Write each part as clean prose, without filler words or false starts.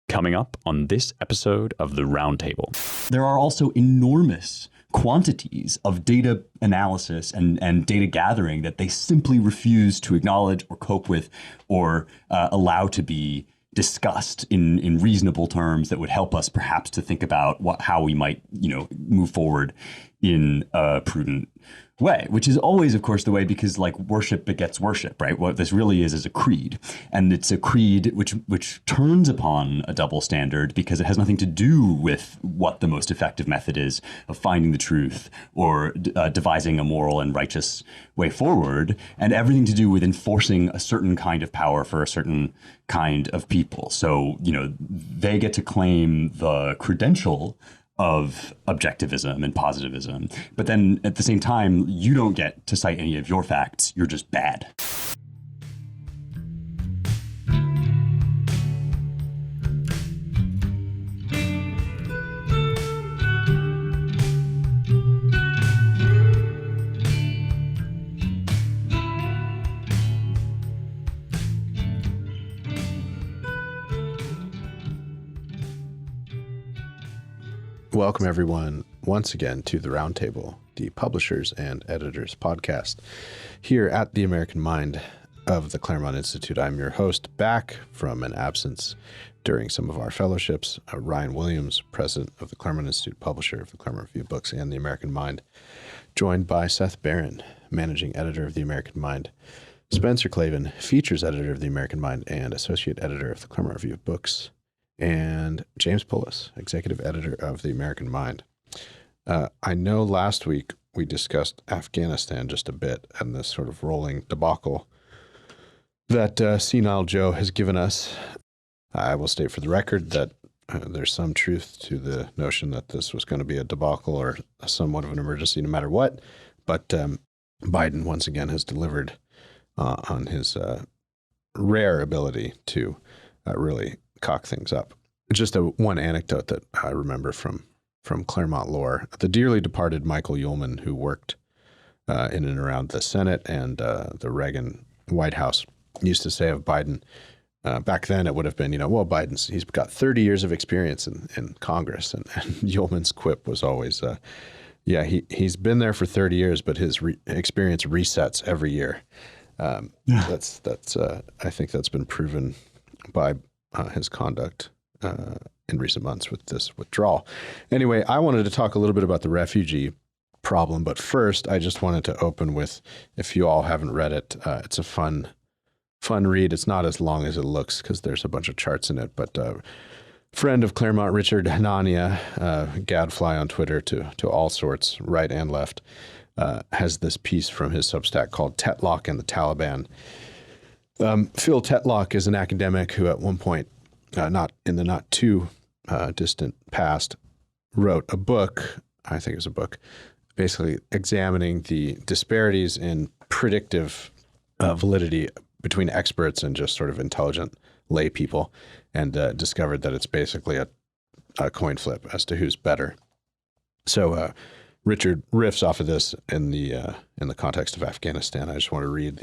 Coming up on this episode of the Roundtable. There are also enormous quantities of data analysis and data gathering that they simply refuse to acknowledge or cope with or allow to be discussed in reasonable terms that would help us perhaps to think about how we might, move forward in a prudent way, which is always, of course, the way, because like worship begets worship, right? What this really is a creed, and it's a creed which turns upon a double standard because it has nothing to do with what the most effective method is of finding the truth or devising a moral and righteous way forward, and everything to do with enforcing a certain kind of power for a certain kind of people. So, they get to claim the credential of objectivism and positivism. But then at the same time, you don't get to cite any of your facts. You're just bad. Welcome, everyone, once again to the Roundtable, the Publishers and Editors podcast, here at the American Mind of the Claremont Institute. I'm your host, back from an absence during some of our fellowships, Ryan Williams, president of the Claremont Institute, publisher of the Claremont Review of Books and the American Mind, joined by Seth Barron, managing editor of the American Mind, Spencer Clavin, features editor of the American Mind and associate editor of the Claremont Review of Books, and James Pullis, executive editor of the American Mind. I know last week we discussed Afghanistan just a bit and this sort of rolling debacle that Senile Joe has given us. I will state for the record that there's some truth to the notion that this was going to be a debacle or somewhat of an emergency no matter what, but Biden once again has delivered on his rare ability to really cock things up. Just one anecdote that I remember from Claremont lore. The dearly departed Michael Ullman, who worked in and around the Senate and the Reagan White House, used to say of Biden, back then it would have been, he's got 30 years of experience in Congress. And Ullman's quip was always, he's been there for 30 years, but his experience resets every year. That's I think that's been proven by his conduct in recent months with this withdrawal. Anyway, I wanted to talk a little bit about the refugee problem, but first I just wanted to open with, if you all haven't read it, it's a fun read. It's not as long as it looks because there's a bunch of charts in it, but friend of Claremont, Richard Hanania, gadfly on Twitter to all sorts, right and left, has this piece from his Substack called Tetlock and the Taliban. Phil Tetlock is an academic who at one point, not in the not too distant past, wrote a book, I think it was a book, basically examining the disparities in predictive validity between experts and just sort of intelligent lay people, and discovered that it's basically a coin flip as to who's better. So Richard riffs off of this in the context of Afghanistan. I just want to read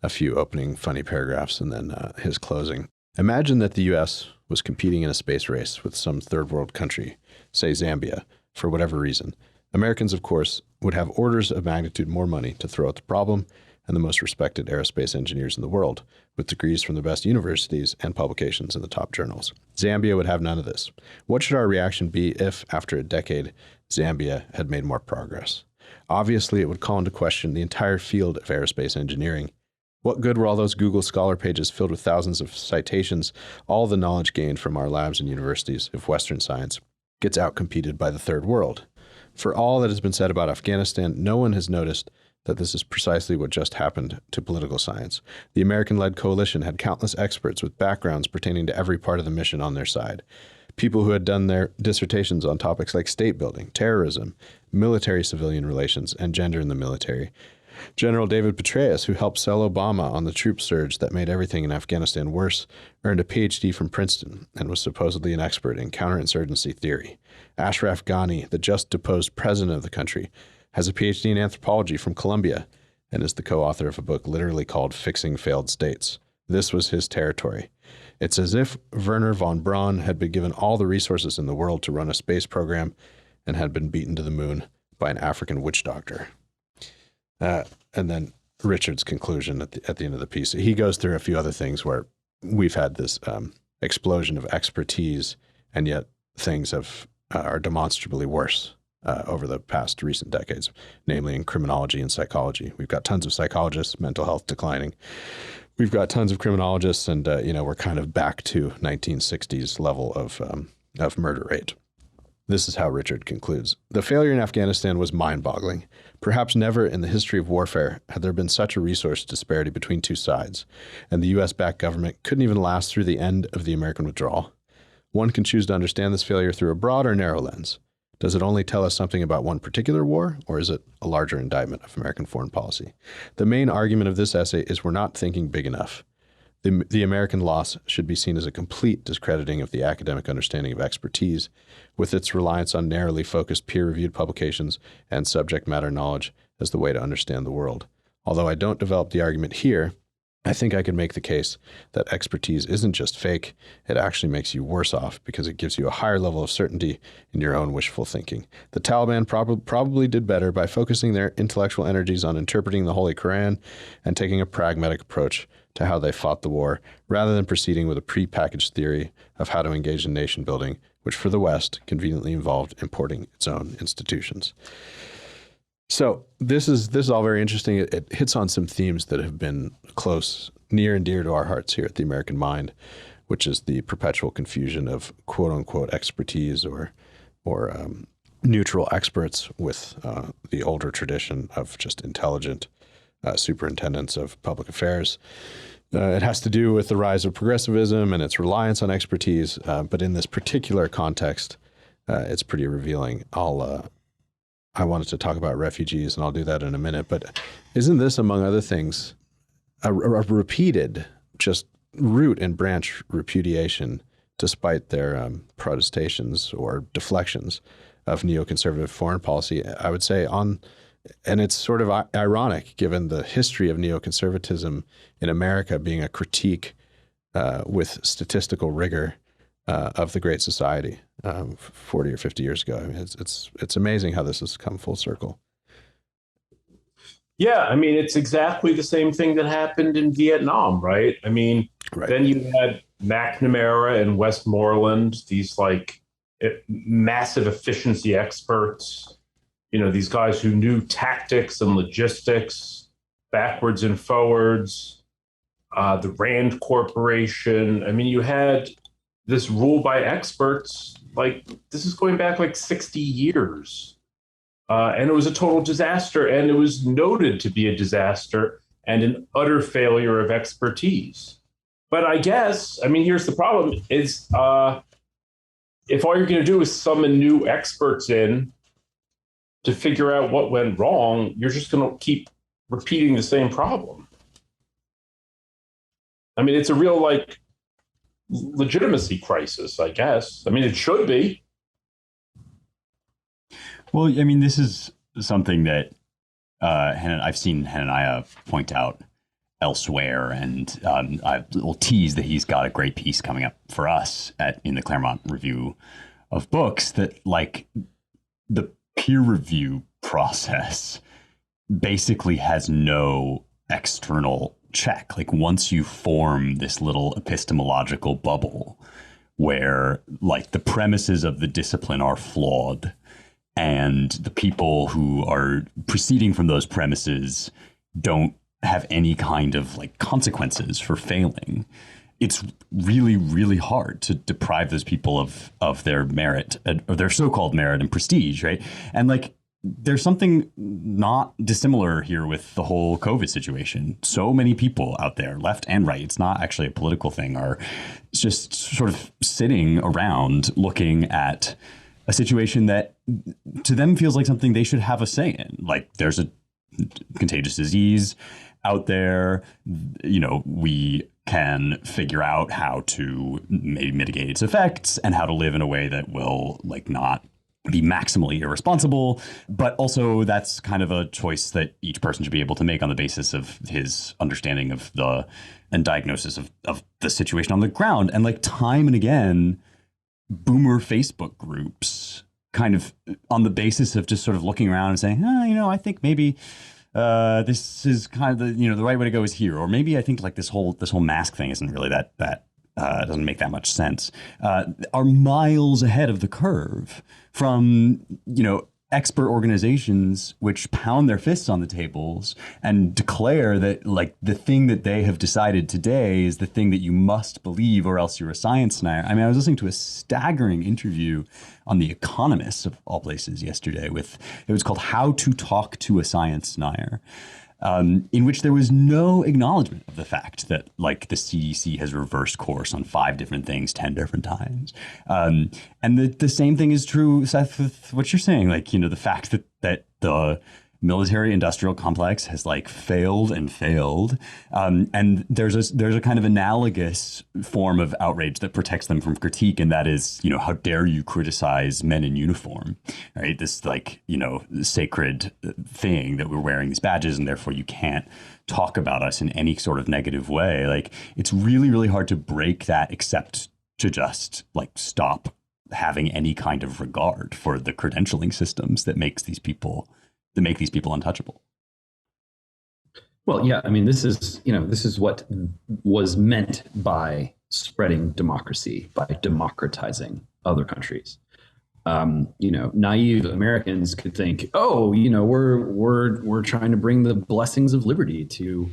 a few opening funny paragraphs and then his closing. Imagine that the U.S. was competing in a space race with some third world country, say Zambia, for whatever reason. Americans, of course, would have orders of magnitude more money to throw at the problem and the most respected aerospace engineers in the world, with degrees from the best universities and publications in the top journals. Zambia would have none of this. What should our reaction be if, after a decade, Zambia had made more progress? Obviously, it would call into question the entire field of aerospace engineering. What good were all those Google Scholar pages filled with thousands of citations, all the knowledge gained from our labs and universities, if Western science gets outcompeted by the third world? For all that has been said about Afghanistan, no one has noticed that this is precisely what just happened to political science. The American-led coalition had countless experts with backgrounds pertaining to every part of the mission on their side. People who had done their dissertations on topics like state building, terrorism, military-civilian relations, and gender in the military. General David Petraeus, who helped sell Obama on the troop surge that made everything in Afghanistan worse, earned a PhD from Princeton and was supposedly an expert in counterinsurgency theory. Ashraf Ghani, the just deposed president of the country, has a PhD in anthropology from Columbia and is the co-author of a book literally called Fixing Failed States. This was his territory. It's as if Werner von Braun had been given all the resources in the world to run a space program and had been beaten to the moon by an African witch doctor. And then Richard's conclusion at the end of the piece, he goes through a few other things where we've had this explosion of expertise, and yet things are demonstrably worse over the past recent decades, namely in criminology and psychology. We've got tons of psychologists, mental health declining. We've got tons of criminologists, and we're kind of back to 1960s level of murder rate. This is how Richard concludes. The failure in Afghanistan was mind-boggling. Perhaps never in the history of warfare had there been such a resource disparity between two sides, and the U.S.-backed government couldn't even last through the end of the American withdrawal. One can choose to understand this failure through a broad or narrow lens. Does it only tell us something about one particular war, or is it a larger indictment of American foreign policy? The main argument of this essay is we're not thinking big enough. The American loss should be seen as a complete discrediting of the academic understanding of expertise, with its reliance on narrowly focused peer-reviewed publications and subject matter knowledge as the way to understand the world. Although I don't develop the argument here, I think I could make the case that expertise isn't just fake, it actually makes you worse off because it gives you a higher level of certainty in your own wishful thinking. The Taliban probably did better by focusing their intellectual energies on interpreting the Holy Quran and taking a pragmatic approach to how they fought the war, rather than proceeding with a prepackaged theory of how to engage in nation building, which for the West conveniently involved importing its own institutions. So this is all very interesting. It hits on some themes that have been close, near and dear to our hearts here at the American Mind, which is the perpetual confusion of quote unquote expertise or neutral experts with the older tradition of just intelligent superintendents of public affairs. It has to do with the rise of progressivism and its reliance on expertise, but in this particular context, it's pretty revealing. I wanted to talk about refugees, and I'll do that in a minute, but isn't this, among other things, a repeated just root and branch repudiation, despite their protestations or deflections of neoconservative foreign policy, I would say, and it's sort of ironic given the history of neoconservatism in America being a critique with statistical rigor of the Great Society 40 or 50 years ago. I mean, it's amazing how this has come full circle. Yeah, I mean, it's exactly the same thing that happened in Vietnam, right? I mean, right. Then you had McNamara and Westmoreland, these massive efficiency experts, these guys who knew tactics and logistics backwards and forwards, the Rand Corporation. I mean, you had this rule by experts, this is going back 60 years. And it was a total disaster, and it was noted to be a disaster and an utter failure of expertise. But I guess, here's the problem, is if all you're going to do is summon new experts in to figure out what went wrong, you're just going to keep repeating the same problem. It's a real, legitimacy crisis, I guess. It should be. Well, this is something that I've seen Hananiah point out elsewhere, and I will tease that he's got a great piece coming up for us in the Claremont Review of Books that, the peer review process basically has no external check. Once you form this little epistemological bubble where, the premises of the discipline are flawed, and the people who are proceeding from those premises don't have any kind of consequences for failing, it's really, really hard to deprive those people of their merit, or their so-called merit and prestige, right? And there's something not dissimilar here with the whole COVID situation. So many people out there, left and right, it's not actually a political thing, are just sort of sitting around looking at a situation that to them feels like something they should have a say in. There's a contagious disease out there, we can figure out how to maybe mitigate its effects and how to live in a way that will not be maximally irresponsible, but also that's kind of a choice that each person should be able to make on the basis of his understanding of the and diagnosis of the situation on the ground. And like time and again, boomer Facebook groups kind of on the basis of just sort of looking around and saying, I think maybe this is kind of the right way to go is here, or maybe I think like this whole mask thing isn't really that doesn't make that much sense, are miles ahead of the curve from, expert organizations which pound their fists on the tables and declare that like the thing that they have decided today is the thing that you must believe or else you're a science denier. I mean, I was listening to a staggering interview on The Economist of all places yesterday it was called How to Talk to a Science Denier. In which there was no acknowledgement of the fact that like the CDC has reversed course on 5 different things 10 different times. And the same thing is true, Seth, with what you're saying, like, the fact that the military industrial complex has like failed and failed. And there's a kind of analogous form of outrage that protects them from critique. And that is, how dare you criticize men in uniform, right? This like, sacred thing that we're wearing these badges and therefore you can't talk about us in any sort of negative way. Like it's really, really hard to break that except to just like stop having any kind of regard for the credentialing systems that make these people untouchable. Well, yeah, I mean, this is what was meant by spreading democracy, by democratizing other countries. Naive Americans could think, we're trying to bring the blessings of liberty to,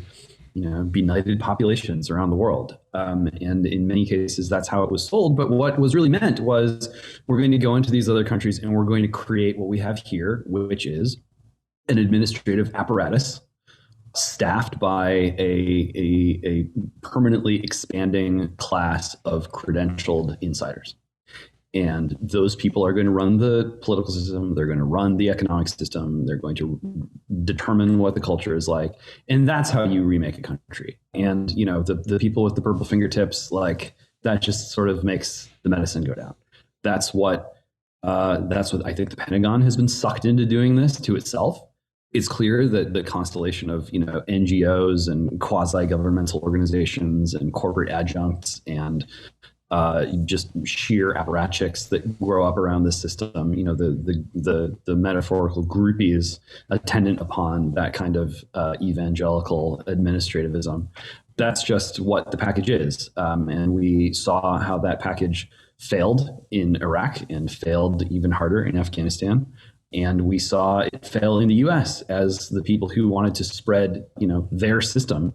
benighted populations around the world. And in many cases, that's how it was sold. But what was really meant was we're going to go into these other countries and we're going to create what we have here, which is an administrative apparatus staffed by a permanently expanding class of credentialed insiders. And those people are going to run the political system. They're going to run the economic system. They're going to determine what the culture is like. And that's how you remake a country. And, the people with the purple fingertips, like that just sort of makes the medicine go down. That's what I think the Pentagon has been sucked into doing this to itself. It's clear that the constellation of, NGOs and quasi-governmental organizations and corporate adjuncts and just sheer apparatchiks that grow up around this system, the metaphorical groupies attendant upon that kind of evangelical administrativism. That's just what the package is. And we saw how that package failed in Iraq and failed even harder in Afghanistan. And we saw it fail in the US as the people who wanted to spread, their system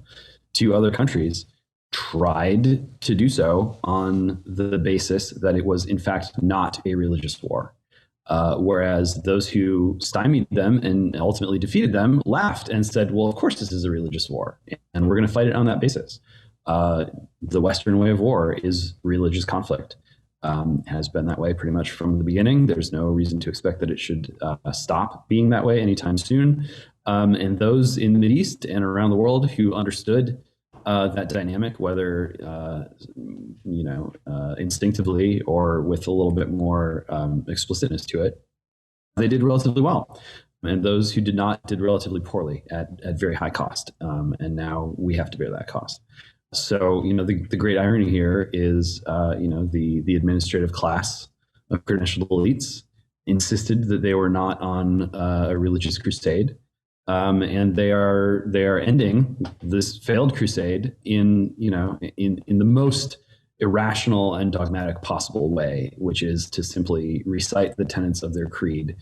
to other countries tried to do so on the basis that it was in fact not a religious war. Whereas those who stymied them and ultimately defeated them laughed and said, well, of course this is a religious war and we're going to fight it on that basis. The Western way of war is religious conflict. Has been that way pretty much from the beginning. There's no reason to expect that it should stop being that way anytime soon. And those in the Mideast and around the world who understood that dynamic, whether instinctively or with a little bit more explicitness to it, they did relatively well. And those who did not did relatively poorly at very high cost. And now we have to bear that cost. So, the great irony here is, the administrative class of credentialed elites insisted that they were not on a religious crusade. And they are ending this failed crusade in the most irrational and dogmatic possible way, which is to simply recite the tenets of their creed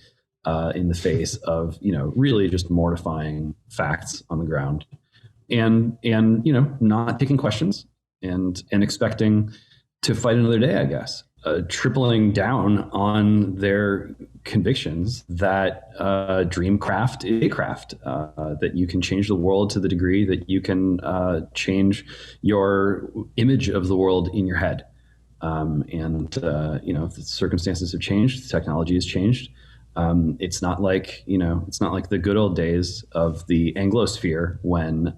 in the face of, really just mortifying facts on the ground. And not taking questions and expecting to fight another day, I guess, tripling down on their convictions that dreamcraft is a craft, that you can change the world to the degree that you can change your image of the world in your head. The circumstances have changed, the technology has changed. It's not like the good old days of the Anglosphere when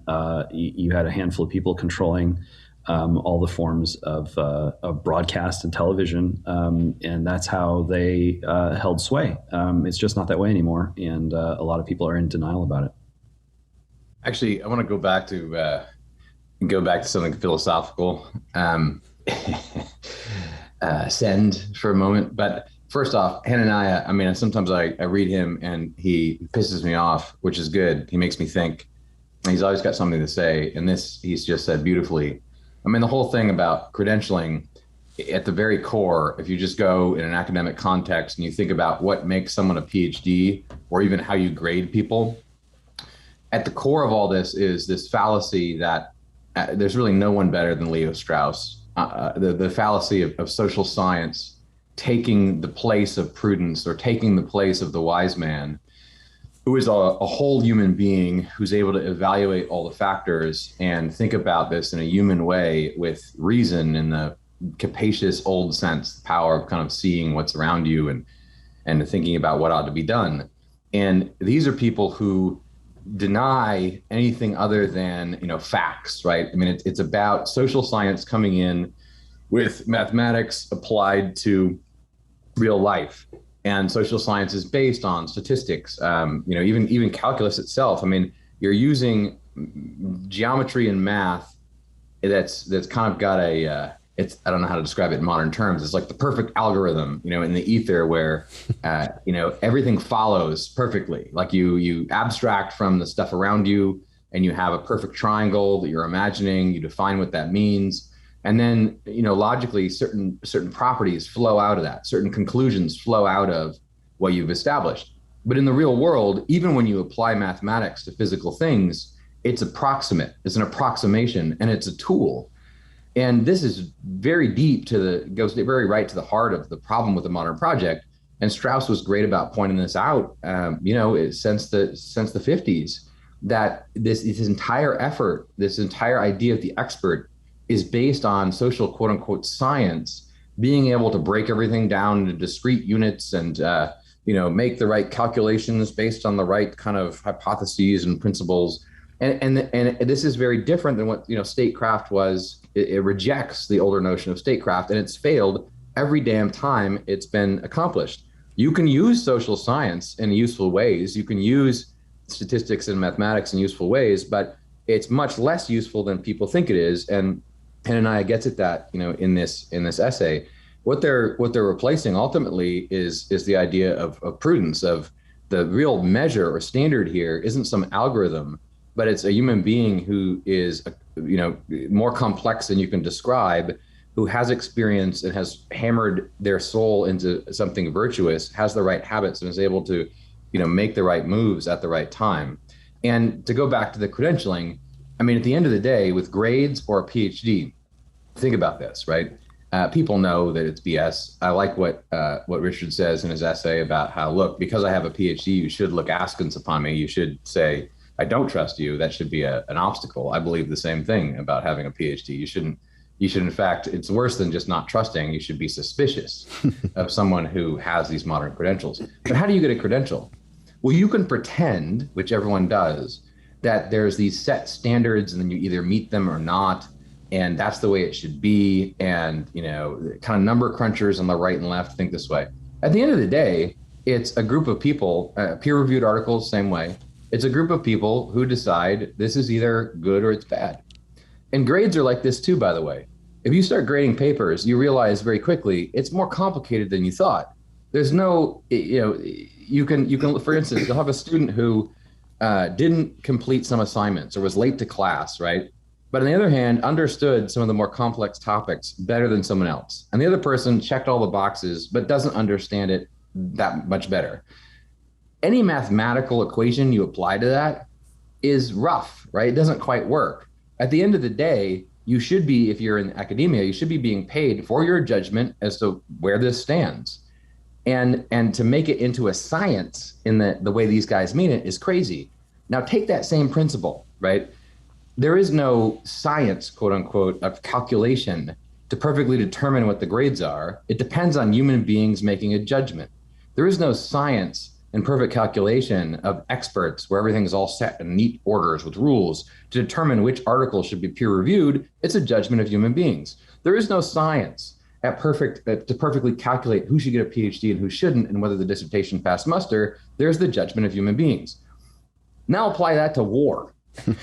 you had a handful of people controlling all the forms of broadcast and television, and that's how they held sway. It's just not that way anymore, and a lot of people are in denial about it. Actually, I want to go back to something philosophical, send for a moment. But first off, Hananiah, I mean, sometimes I read him and he pisses me off, which is good. He makes me think. He's always got something to say, and this he's just said beautifully. I mean, the whole thing about credentialing, at the very core, if you just go in an academic context and you think about what makes someone a PhD, or even how you grade people, at the core of all this is this fallacy that there's really no one better than Leo Strauss. The fallacy of social science taking the place of prudence, or taking the place of the wise man, who is a whole human being who's able to evaluate all the factors and think about this in a human way with reason, in the capacious old sense, the power of kind of seeing what's around you and thinking about what ought to be done. And these are people who deny anything other than, facts, right? I mean, it's about social science coming in with mathematics applied to real life. And social science is based on statistics, even calculus itself. I mean, you're using geometry and math that's kind of got I don't know how to describe it in modern terms. It's like the perfect algorithm, in the ether where, everything follows perfectly. Like you abstract from the stuff around you and you have a perfect triangle that you're imagining, you define what that means. And then, logically, certain properties flow out of that, certain conclusions flow out of what you've established. But in the real world, even when you apply mathematics to physical things, it's approximate, it's an approximation, and it's a tool. And this is very deep goes very right to the heart of the problem with the modern project. And Strauss was great about pointing this out, since the 50s, that this entire effort, this entire idea of the expert is based on social quote unquote science, being able to break everything down into discrete units and, make the right calculations based on the right kind of hypotheses and principles. And this is very different than what, statecraft was. It rejects the older notion of statecraft, and it's failed every damn time it's been accomplished. You can use social science in useful ways. You can use statistics and mathematics in useful ways, but it's much less useful than people think it is. And Hananiah gets at that, in this essay. What they're replacing ultimately is the idea of prudence, of the real measure or standard here isn't some algorithm, but it's a human being who is, more complex than you can describe, who has experience and has hammered their soul into something virtuous, has the right habits, and is able to, make the right moves at the right time. And to go back to the credentialing, I mean, at the end of the day, with grades or a PhD, think about this, right? People know that it's BS. I like what Richard says in his essay about how, look, because I have a PhD, you should look askance upon me. You should say, I don't trust you. That should be an obstacle. I believe the same thing about having a PhD. You should, in fact, it's worse than just not trusting. You should be suspicious of someone who has these modern credentials. But how do you get a credential? Well, you can pretend, which everyone does, that there's these set standards and then you either meet them or not. And that's the way it should be. And, kind of number crunchers on the right and left think this way. At the end of the day, it's a group of people, peer-reviewed articles, same way. It's a group of people who decide this is either good or it's bad. And grades are like this too, by the way. If you start grading papers, you realize very quickly it's more complicated than you thought. There's no, you can, for instance, you'll have a student who didn't complete some assignments or was late to class, right? But on the other hand, understood some of the more complex topics better than someone else. And the other person checked all the boxes, but doesn't understand it that much better. Any mathematical equation you apply to that is rough, right? It doesn't quite work. At the end of the day, you should be, if you're in academia, you should be being paid for your judgment as to where this stands. And to make it into a science in the way these guys mean it is crazy. Now take that same principle, right? There is no science, quote unquote, of calculation to perfectly determine what the grades are. It depends on human beings making a judgment. There is no science and perfect calculation of experts where everything's all set in neat orders with rules to determine which article should be peer reviewed. It's a judgment of human beings. There is no science to perfectly calculate who should get a PhD and who shouldn't, and whether the dissertation passed muster. There's the judgment of human beings. Now apply that to war. And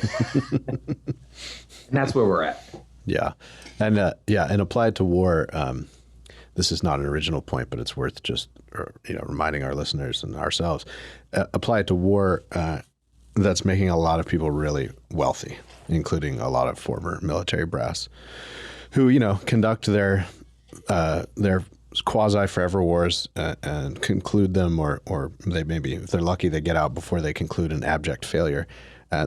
that's where we're at. Yeah. And apply it to war. This is not an original point, but it's worth just reminding our listeners and ourselves. Apply it to war that's making a lot of people really wealthy, including a lot of former military brass, who conduct their quasi forever wars and conclude them, or they maybe, if they're lucky, they get out before they conclude an abject failure.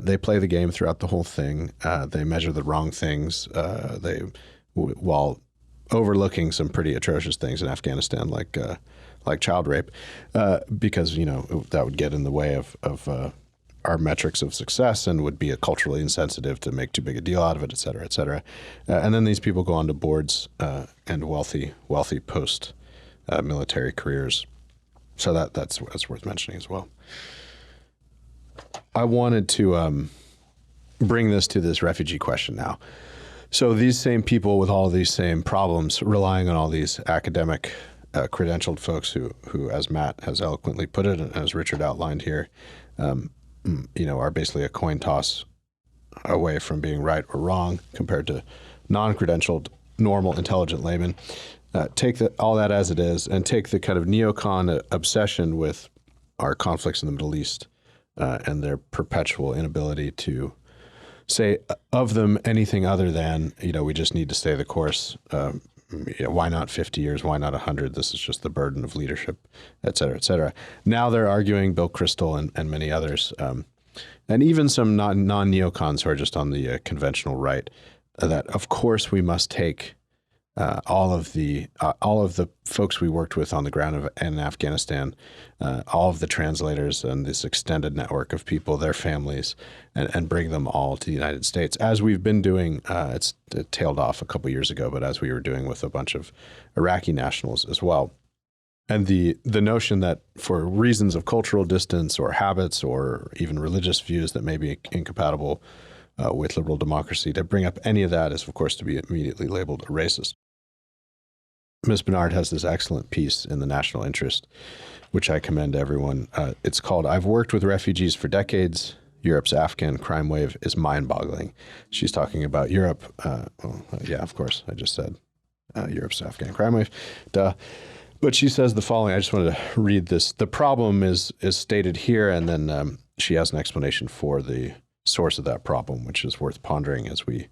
They play the game throughout the whole thing. They measure the wrong things. While overlooking some pretty atrocious things in Afghanistan, like child rape, because that would get in the way of our metrics of success and would be culturally insensitive to make too big a deal out of it, et cetera, et cetera. And then these people go on to boards and wealthy post military careers. So that's worth mentioning as well. I wanted to bring this to this refugee question now. So these same people with all these same problems, relying on all these academic, credentialed folks who, as Matt has eloquently put it, and as Richard outlined here, are basically a coin toss away from being right or wrong compared to non-credentialed, normal, intelligent laymen. Take all that as it is, and take the kind of neocon obsession with our conflicts in the Middle East and their perpetual inability to say of them anything other than, we just need to stay the course. Why not 50 years? Why not 100? This is just the burden of leadership, et cetera, et cetera. Now they're arguing, Bill Kristol and many others, and even some non-neocons who are just on the conventional right, that of course we must take all of the folks we worked with on the ground in Afghanistan, all of the translators and this extended network of people, their families, and bring them all to the United States, as we've been doing. It tailed off a couple years ago, but as we were doing with a bunch of Iraqi nationals as well. And the notion that for reasons of cultural distance or habits or even religious views that may be incompatible with liberal democracy, to bring up any of that is, of course, to be immediately labeled a racist. Ms. Bernard has this excellent piece in the National Interest, which I commend to everyone. It's called, "I've worked with refugees for decades. Europe's Afghan crime wave is mind-boggling." She's talking about Europe. Yeah, of course, I just said Europe's Afghan crime wave. Duh. But she says the following. I just wanted to read this. The problem is stated here, and then she has an explanation for the source of that problem, which is worth pondering as we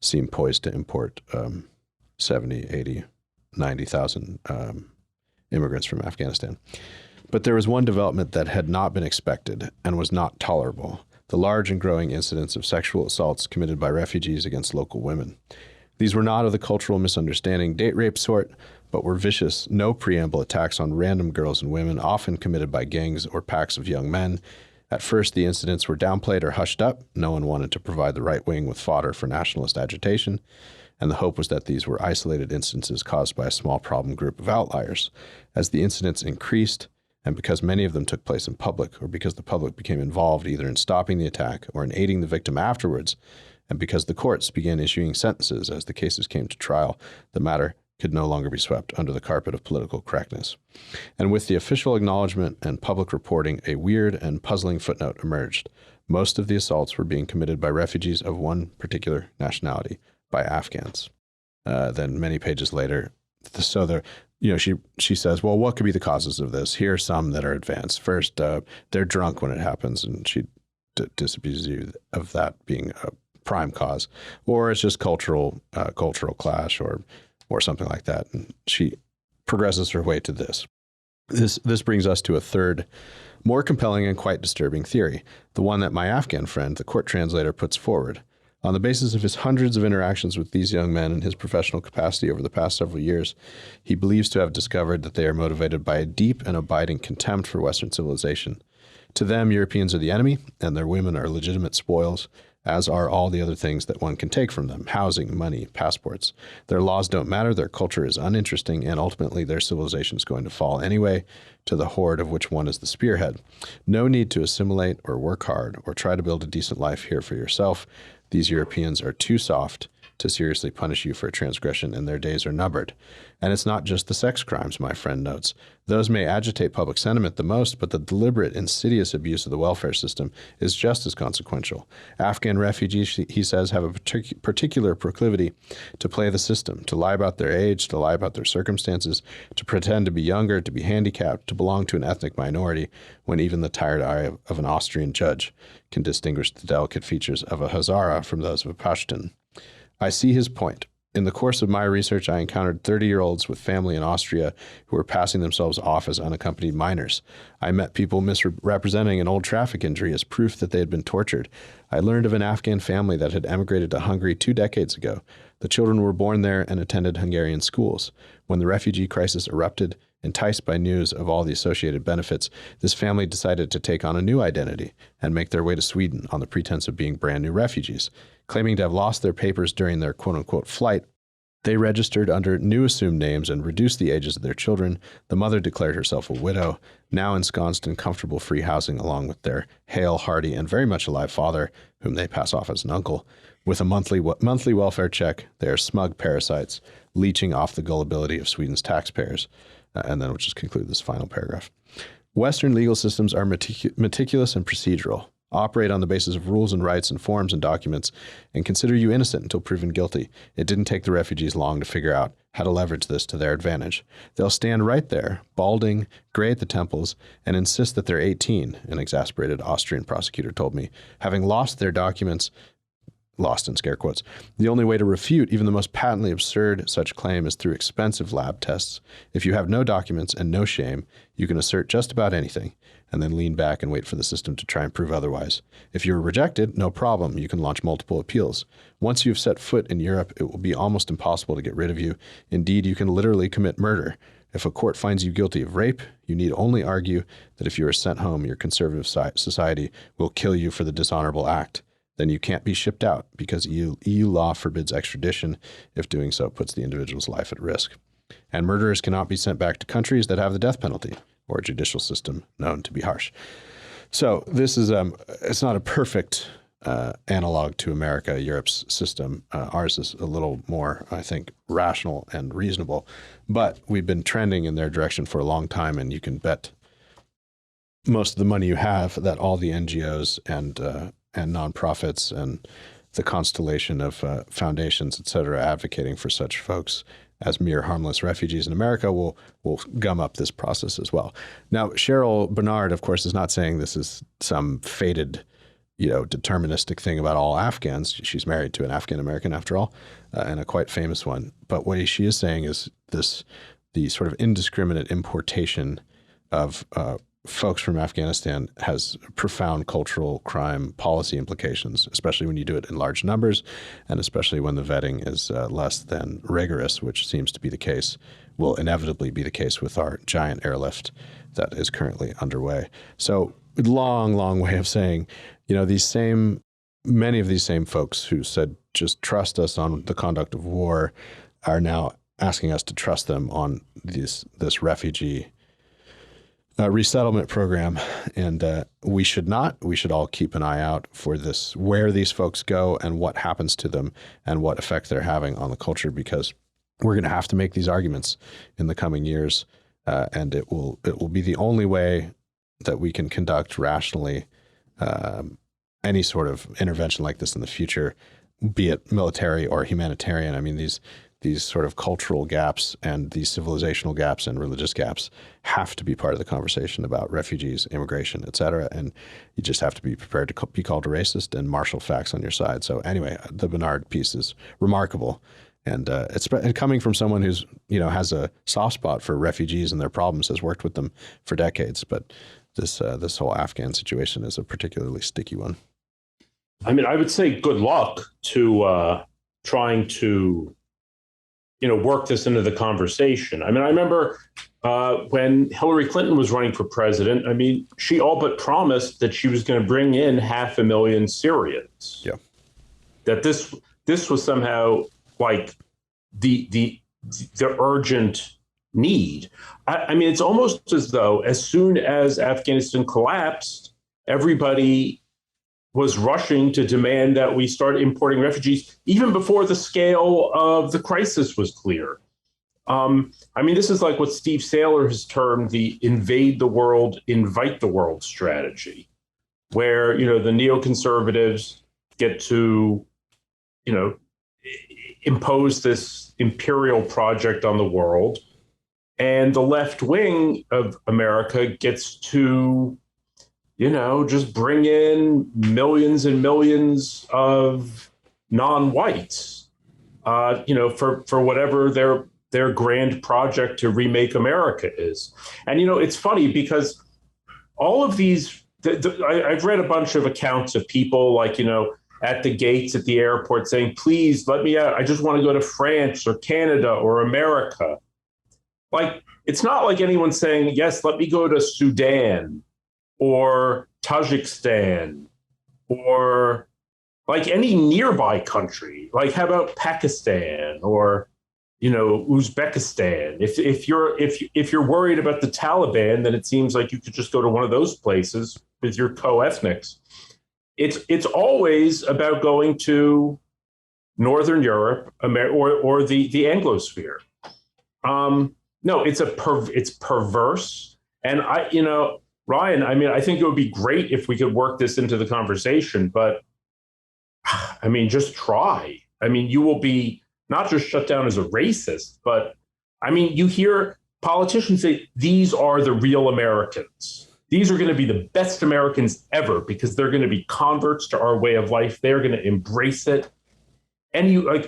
seem poised to import 70, 80, 90,000 immigrants from Afghanistan. But there was one development that had not been expected and was not tolerable: the large and growing incidence of sexual assaults committed by refugees against local women. These were not of the cultural misunderstanding date rape sort, but were vicious, no preamble attacks on random girls and women, often committed by gangs or packs of young men. At first, the incidents were downplayed or hushed up. No one wanted to provide the right wing with fodder for nationalist agitation, and the hope was that these were isolated instances caused by a small problem group of outliers. As the incidents increased, and because many of them took place in public, or because the public became involved either in stopping the attack or in aiding the victim afterwards, and because the courts began issuing sentences as the cases came to trial, the matter could no longer be swept under the carpet of political correctness. And with the official acknowledgement and public reporting, a weird and puzzling footnote emerged. Most of the assaults were being committed by refugees of one particular nationality, by Afghans. Then many pages later, so there, she says, well, what could be the causes of this? Here are some that are advanced. First, they're drunk when it happens, and she disabuses you of that being a prime cause, or it's just cultural clash or something like that. And she progresses her way to this. This brings us to a third, more compelling and quite disturbing theory, the one that my Afghan friend, the court translator, puts forward. On the basis of his hundreds of interactions with these young men in his professional capacity over the past several years, he believes to have discovered that they are motivated by a deep and abiding contempt for Western civilization. To them, Europeans are the enemy, and their women are legitimate spoils, as are all the other things that one can take from them: housing, money, passports. Their laws don't matter, their culture is uninteresting, and ultimately their civilization is going to fall anyway to the horde of which one is the spearhead. No need to assimilate or work hard or try to build a decent life here for yourself. These Europeans are too soft to seriously punish you for a transgression, and their days are numbered. And it's not just the sex crimes, my friend notes. Those may agitate public sentiment the most, but the deliberate, insidious abuse of the welfare system is just as consequential. Afghan refugees, he says, have a particular proclivity to play the system, to lie about their age, to lie about their circumstances, to pretend to be younger, to be handicapped, to belong to an ethnic minority, when even the tired eye of an Austrian judge can distinguish the delicate features of a Hazara from those of a Pashtun. I see his point. In the course of my research, I encountered 30-year-olds with family in Austria who were passing themselves off as unaccompanied minors. I met people misrepresenting an old traffic injury as proof that they had been tortured. I learned of an Afghan family that had emigrated to Hungary 2 decades ago. The children were born there and attended Hungarian schools. When the refugee crisis erupted, enticed by news of all the associated benefits, this family decided to take on a new identity and make their way to Sweden on the pretense of being brand new refugees. Claiming to have lost their papers during their quote-unquote flight, they registered under new assumed names and reduced the ages of their children. The mother declared herself a widow, now ensconced in comfortable free housing along with their hale, hearty, and very much alive father, whom they pass off as an uncle. With a monthly welfare check, they are smug parasites, leeching off the gullibility of Sweden's taxpayers. And then we'll just conclude this final paragraph. Western legal systems are meticulous and procedural, operate on the basis of rules and rights and forms and documents, and consider you innocent until proven guilty. It didn't take the refugees long to figure out how to leverage this to their advantage. They'll stand right there, balding, gray at the temples, and insist that they're 18, an exasperated Austrian prosecutor told me, having lost their documents. Lost in scare quotes. The only way to refute even the most patently absurd such claim is through expensive lab tests. If you have no documents and no shame, you can assert just about anything and then lean back and wait for the system to try and prove otherwise. If you're rejected, no problem. You can launch multiple appeals. Once you've set foot in Europe, it will be almost impossible to get rid of you. Indeed, you can literally commit murder. If a court finds you guilty of rape, you need only argue that if you are sent home, your conservative society will kill you for the dishonorable act. Then you can't be shipped out because EU law forbids extradition if doing so puts the individual's life at risk. And murderers cannot be sent back to countries that have the death penalty or a judicial system known to be harsh. So this is, it's not a perfect analog to America, Europe's system. Ours is a little more, I think, rational and reasonable, but we've been trending in their direction for a long time, and you can bet most of the money you have that all the NGOs and nonprofits and the constellation of foundations, et cetera, advocating for such folks as mere harmless refugees in America will gum up this process as well. Now, Cheryl Bernard, of course, is not saying this is some fated, deterministic thing about all Afghans. She's married to an Afghan American, after all, and a quite famous one. But what she is saying is the sort of indiscriminate importation of folks from Afghanistan has profound cultural crime policy implications, especially when you do it in large numbers, and especially when the vetting is less than rigorous, which seems to be the case, will inevitably be the case with our giant airlift that is currently underway. So long way of saying, many of these same folks who said, just trust us on the conduct of war, are now asking us to trust them on this refugee resettlement program, and we should not. We should all keep an eye out for this, where these folks go and what happens to them and what effect they're having on the culture, because we're going to have to make these arguments in the coming years, and it will be the only way that we can conduct rationally any sort of intervention like this in the future, be it military or humanitarian. I mean, these sort of cultural gaps and these civilizational gaps and religious gaps have to be part of the conversation about refugees, immigration, et cetera. And you just have to be prepared to be called a racist and marshal facts on your side. So anyway, the Bernard piece is remarkable. And it's coming from someone who's, has a soft spot for refugees and their problems, has worked with them for decades. But this whole Afghan situation is a particularly sticky one. I mean, I would say good luck to trying to work this into the conversation. I mean, I remember when Hillary Clinton was running for president, I mean, she all but promised that she was going to bring in 500,000 Syrians. Yeah. that this was somehow like the urgent need. I mean, it's almost as though as soon as Afghanistan collapsed, everybody was rushing to demand that we start importing refugees, even before the scale of the crisis was clear. I mean, this is like what Steve Saylor has termed the invade the world, invite the world strategy, where, the neoconservatives get to, impose this imperial project on the world. And the left wing of America gets to, just bring in millions and millions of non-whites, for whatever their grand project to remake America is. And, it's funny because all of these, I've read a bunch of accounts of people like, at the gates at the airport saying, please let me out. I just want to go to France or Canada or America. Like, it's not like anyone saying, yes, let me go to Sudan or Tajikistan or like any nearby country. Like, how about Pakistan or, Uzbekistan? If you're worried about the Taliban, then it seems like you could just go to one of those places with your co-ethnics. It's always about going to Northern Europe or the Anglosphere. No, it's perverse. And Ryan, I mean, I think it would be great if we could work this into the conversation, but I mean, just try. I mean, you will be not just shut down as a racist, but I mean, you hear politicians say, these are the real Americans. These are going to be the best Americans ever because they're going to be converts to our way of life. They're going to embrace it. And you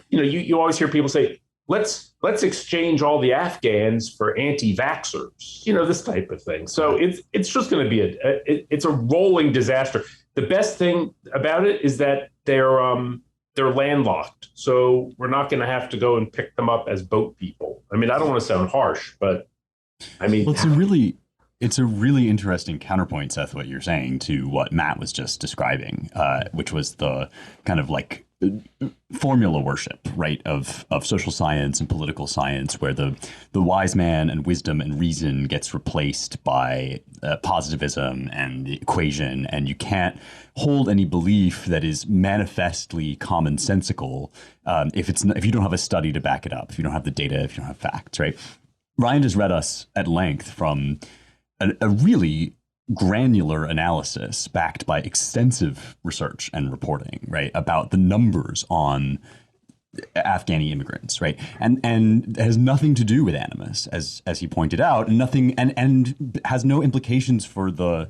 you always hear people say, let's exchange all the Afghans for anti-vaxxers, this type of thing. So it's just going to be it's a rolling disaster. The best thing about it is that they're landlocked. So we're not going to have to go and pick them up as boat people. I mean, I don't want to sound harsh, but I mean, well, it's a really interesting counterpoint, Seth, what you're saying to what Matt was just describing, which was the kind of like formula worship, right, of social science and political science, where the wise man and wisdom and reason gets replaced by positivism and the equation, and you can't hold any belief that is manifestly commonsensical if you don't have a study to back it up, if you don't have the data, if you don't have facts, right? Ryan just read us at length from a really granular analysis backed by extensive research and reporting, right, about the numbers on Afghani immigrants, right, and it has nothing to do with animus, as he pointed out, and has no implications for the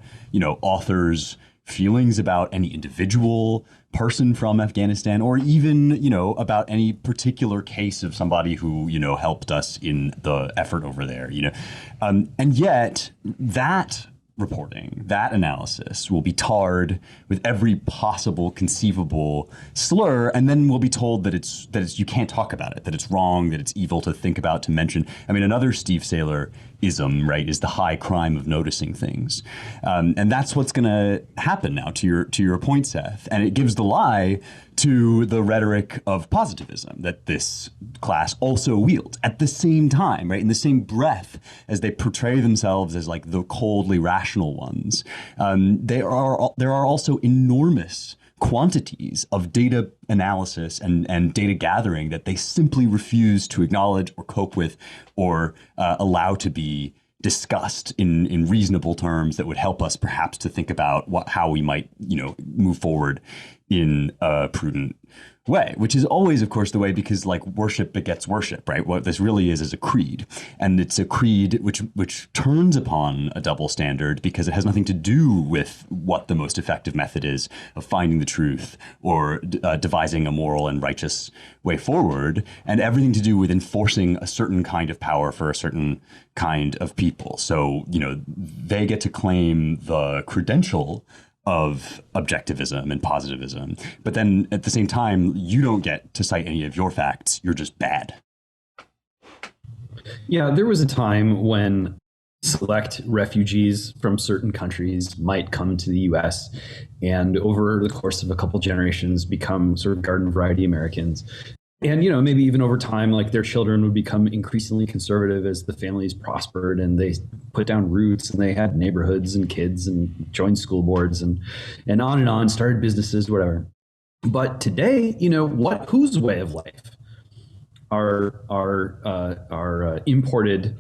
author's feelings about any individual person from Afghanistan, or even about any particular case of somebody who helped us in the effort over there, and yet that reporting, that analysis will be tarred with every possible conceivable slur, and then we'll be told that it's you can't talk about it, that it's wrong, that it's evil to think about, to mention. I mean, another Steve Saylor ism, right, is the high crime of noticing things, and that's what's going to happen now. To your point, Seth, and it gives the lie to the rhetoric of positivism that this class also wields at the same time, right, in the same breath as they portray themselves as like the coldly rational ones. There are also enormous quantities of data analysis and data gathering that they simply refuse to acknowledge or cope with or allow to be discussed in reasonable terms that would help us perhaps to think about how we might move forward in a prudent way, which is always, of course, the way, because like worship begets worship, right? What this really is a creed, and it's a creed which turns upon a double standard because it has nothing to do with what the most effective method is of finding the truth or devising a moral and righteous way forward, and everything to do with enforcing a certain kind of power for a certain kind of people. So, they get to claim the credential of objectivism and positivism, but then at the same time, you don't get to cite any of your facts. You're just bad. Yeah, there was a time when select refugees from certain countries might come to the US and over the course of a couple generations become sort of garden variety Americans. And, maybe even over time, like their children would become increasingly conservative as the families prospered and they put down roots and they had neighborhoods and kids and joined school boards and on, started businesses, whatever. But today, whose way of life are imported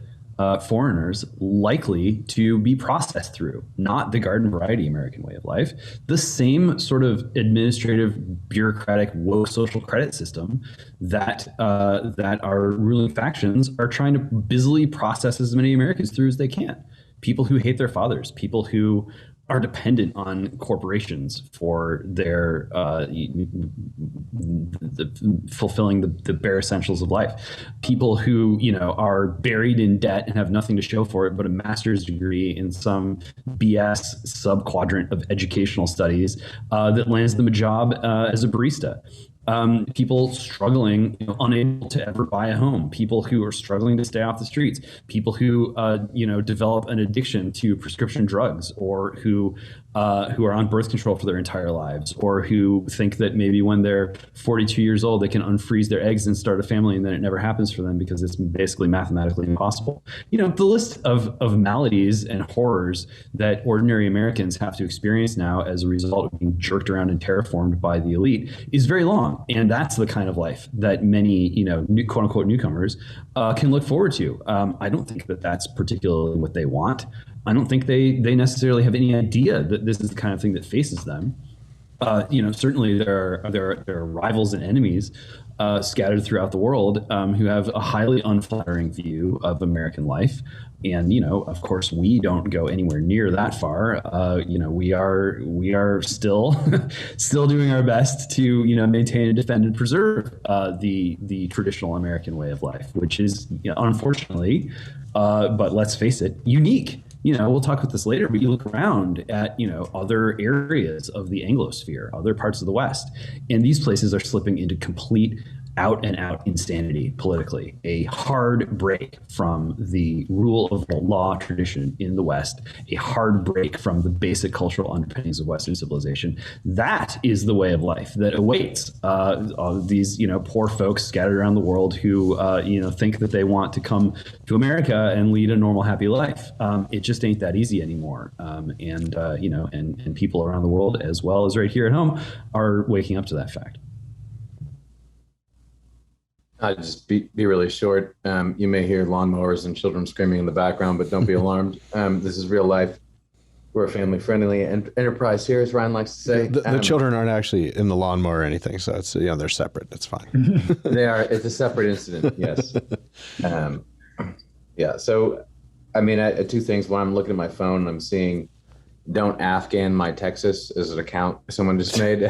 foreigners likely to be processed through? Not the garden variety American way of life, the same sort of administrative, bureaucratic, woke social credit system that our ruling factions are trying to busily process as many Americans through as they can. People who hate their fathers, people who are dependent on corporations for their fulfilling the bare essentials of life. People who, are buried in debt and have nothing to show for it but a master's degree in some BS subquadrant of educational studies that lands them a job as a barista. People struggling, unable to ever buy a home, people who are struggling to stay off the streets, people who, develop an addiction to prescription drugs, or who are on birth control for their entire lives, or who think that maybe when they're 42 years old, they can unfreeze their eggs and start a family, and then it never happens for them because it's basically mathematically impossible. The list of maladies and horrors that ordinary Americans have to experience now as a result of being jerked around and terraformed by the elite is very long. And that's the kind of life that many, quote unquote newcomers can look forward to. I don't think that that's particularly what they want. I don't think they necessarily have any idea that this is the kind of thing that faces them. Certainly there are rivals and enemies scattered throughout the world who have a highly unflattering view of American life. And, of course, we don't go anywhere near that far. We are still doing our best to, maintain and defend and preserve the traditional American way of life, which is, unfortunately, but let's face it, unique. We'll talk about this later, but you look around at, other areas of the Anglosphere, other parts of the West, and these places are slipping into complete out and out insanity politically, a hard break from the rule of law tradition in the West, a hard break from the basic cultural underpinnings of Western civilization. That is the way of life that awaits these, poor folks scattered around the world who, think that they want to come to America and lead a normal, happy life. It just ain't that easy anymore. And people around the world, as well as right here at home, are waking up to that fact. I'll just be really short. You may hear lawnmowers and children screaming in the background, but don't be alarmed. This is real life. We're a family-friendly enterprise here, as Ryan likes to say. The children aren't actually in the lawnmower or anything, so it's they're separate. That's fine. They are. It's a separate incident. Yes. Yeah. So, two things. When I'm looking at my phone, I'm seeing "Don't Afghan my Texas" as an account someone just made.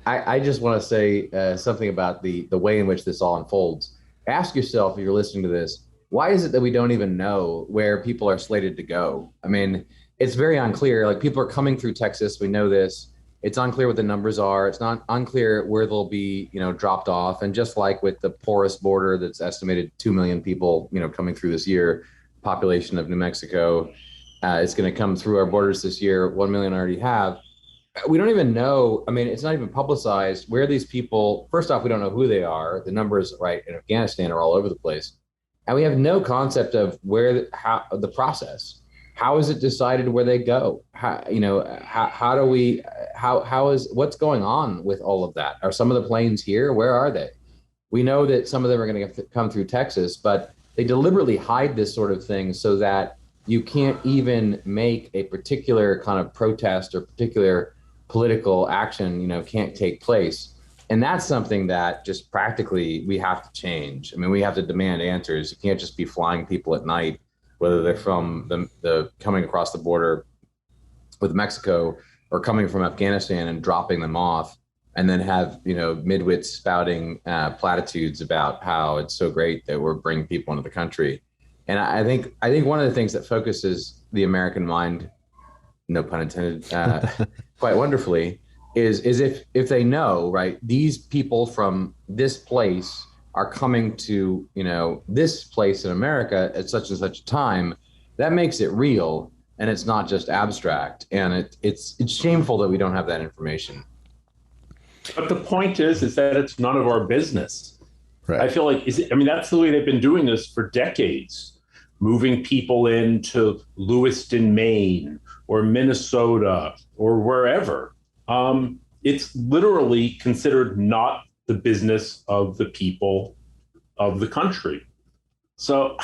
I just want to say something about the way in which this all unfolds. Ask yourself, if you're listening to this, why is it that we don't even know where people are slated to go? It's very unclear. Like, people are coming through Texas. We know this. It's unclear what the numbers are. It's not unclear where they'll be, dropped off. And just like with the porous border that's estimated 2 million people, coming through this year, population of New Mexico, it's going to come through our borders this year. 1 million already have. We don't even know. It's not even publicized where these people, first off, we don't know who they are. The numbers in Afghanistan are all over the place. And we have no concept of how the process, how is it decided where they go? What's going on with all of that? Are some of the planes here? Where are they? We know that some of them are going to come through Texas, but they deliberately hide this sort of thing so that you can't even make a particular kind of protest or particular political action, can't take place. And that's something that just practically we have to change. We have to demand answers. You can't just be flying people at night, whether they're from the coming across the border with Mexico or coming from Afghanistan, and dropping them off, and then have, midwits spouting platitudes about how it's so great that we're bringing people into the country. And I think one of the things that focuses the American mind, no pun intended, quite wonderfully, is if they know, right, these people from this place are coming to, this place in America at such and such a time, that makes it real and it's not just abstract. And it's shameful that we don't have that information. But the point is that it's none of our business. Right. I feel like, that's the way they've been doing this for decades, moving people into Lewiston, Maine, or Minnesota, or wherever. It's literally considered not the business of the people of the country. So,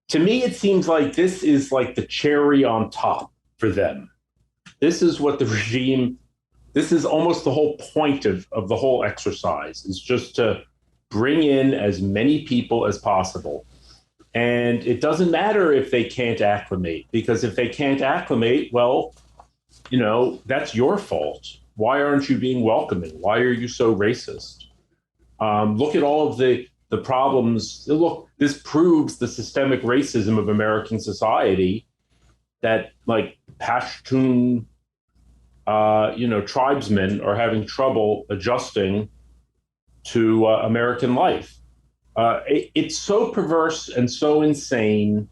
to me, it seems like this is like the cherry on top for them. This is what the regime, this is almost the whole point of the whole exercise, is just to bring in as many people as possible. And it doesn't matter if they can't acclimate, because if they can't acclimate, well, that's your fault. Why aren't you being welcoming? Why are you so racist? Look at all of the problems. Look, this proves the systemic racism of American society, that like Pashtun, tribesmen are having trouble adjusting to American life. It's so perverse and so insane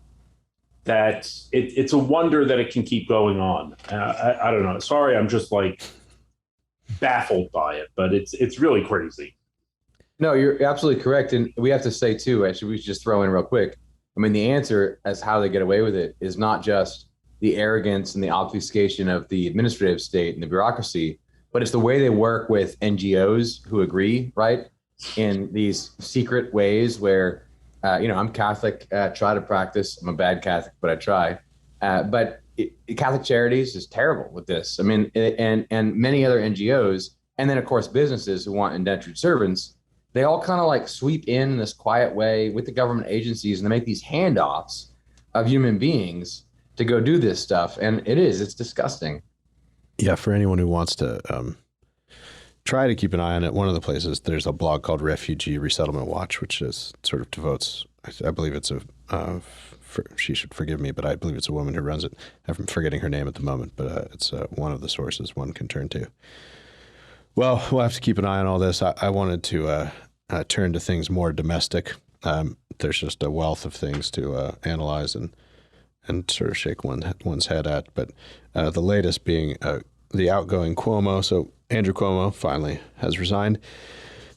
that it's a wonder that it can keep going on. I don't know. Sorry, I'm just like baffled by it, but it's really crazy. No, you're absolutely correct. And we have to say too, actually, we should just throw in real quick. The answer as how they get away with it is not just the arrogance and the obfuscation of the administrative state and the bureaucracy, but it's the way they work with NGOs who agree, right? In these secret ways where, I'm Catholic, try to practice. I'm a bad Catholic, but I try. But Catholic Charities is terrible with this. And many other NGOs, and then of course businesses who want indentured servants, they all kind of like sweep in this quiet way with the government agencies, and they make these handoffs of human beings to go do this stuff. And it's disgusting. Yeah, for anyone who wants to try to keep an eye on it, one of the places, there's a blog called Refugee Resettlement Watch, which is sort of devotes, I believe it's she should forgive me, but I believe it's a woman who runs it. I'm forgetting her name at the moment, but it's one of the sources one can turn to. Well, we'll have to keep an eye on all this. I wanted to turn to things more domestic. There's just a wealth of things to analyze and sort of shake one's head at. But the latest being the outgoing Cuomo. So Andrew Cuomo finally has resigned,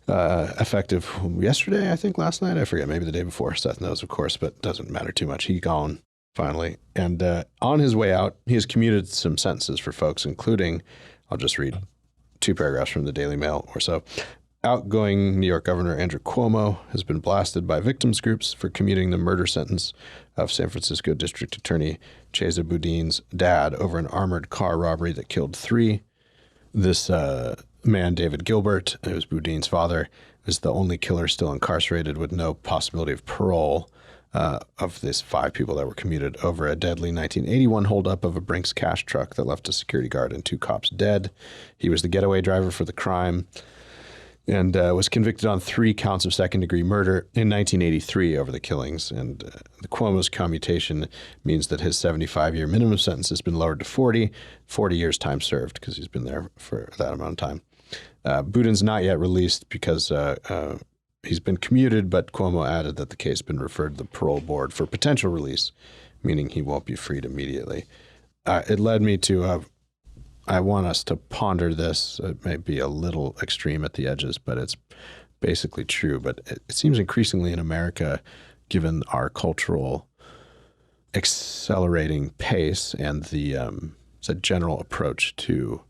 effective yesterday, I think, last night. I forget, maybe the day before. Seth knows, of course, but doesn't matter too much. He gone finally. And on his way out, he has commuted some sentences for folks, including, I'll just read 2 paragraphs from the Daily Mail or so. Outgoing New York Governor Andrew Cuomo has been blasted by victims groups for commuting the murder sentence of San Francisco District Attorney Chesa Boudin's dad over an armored car robbery that killed 3. This man, David Gilbert, who was Boudin's father, is the only killer still incarcerated with no possibility of parole. Of these 5 people that were commuted over a deadly 1981 holdup of a Brinks cash truck that left a security guard and 2 cops dead. He was the getaway driver for the crime and was convicted on 3 counts of second-degree murder in 1983 over the killings. And the Cuomo's commutation means that his 75-year minimum sentence has been lowered to 40 years time served, because he's been there for that amount of time. Boudin's not yet released because he's been commuted, but Cuomo added that the case has been referred to the parole board for potential release, meaning he won't be freed immediately. It led me to, I want us to ponder this. It may be a little extreme at the edges, but it's basically true. But it seems increasingly in America, given our cultural accelerating pace and the general approach to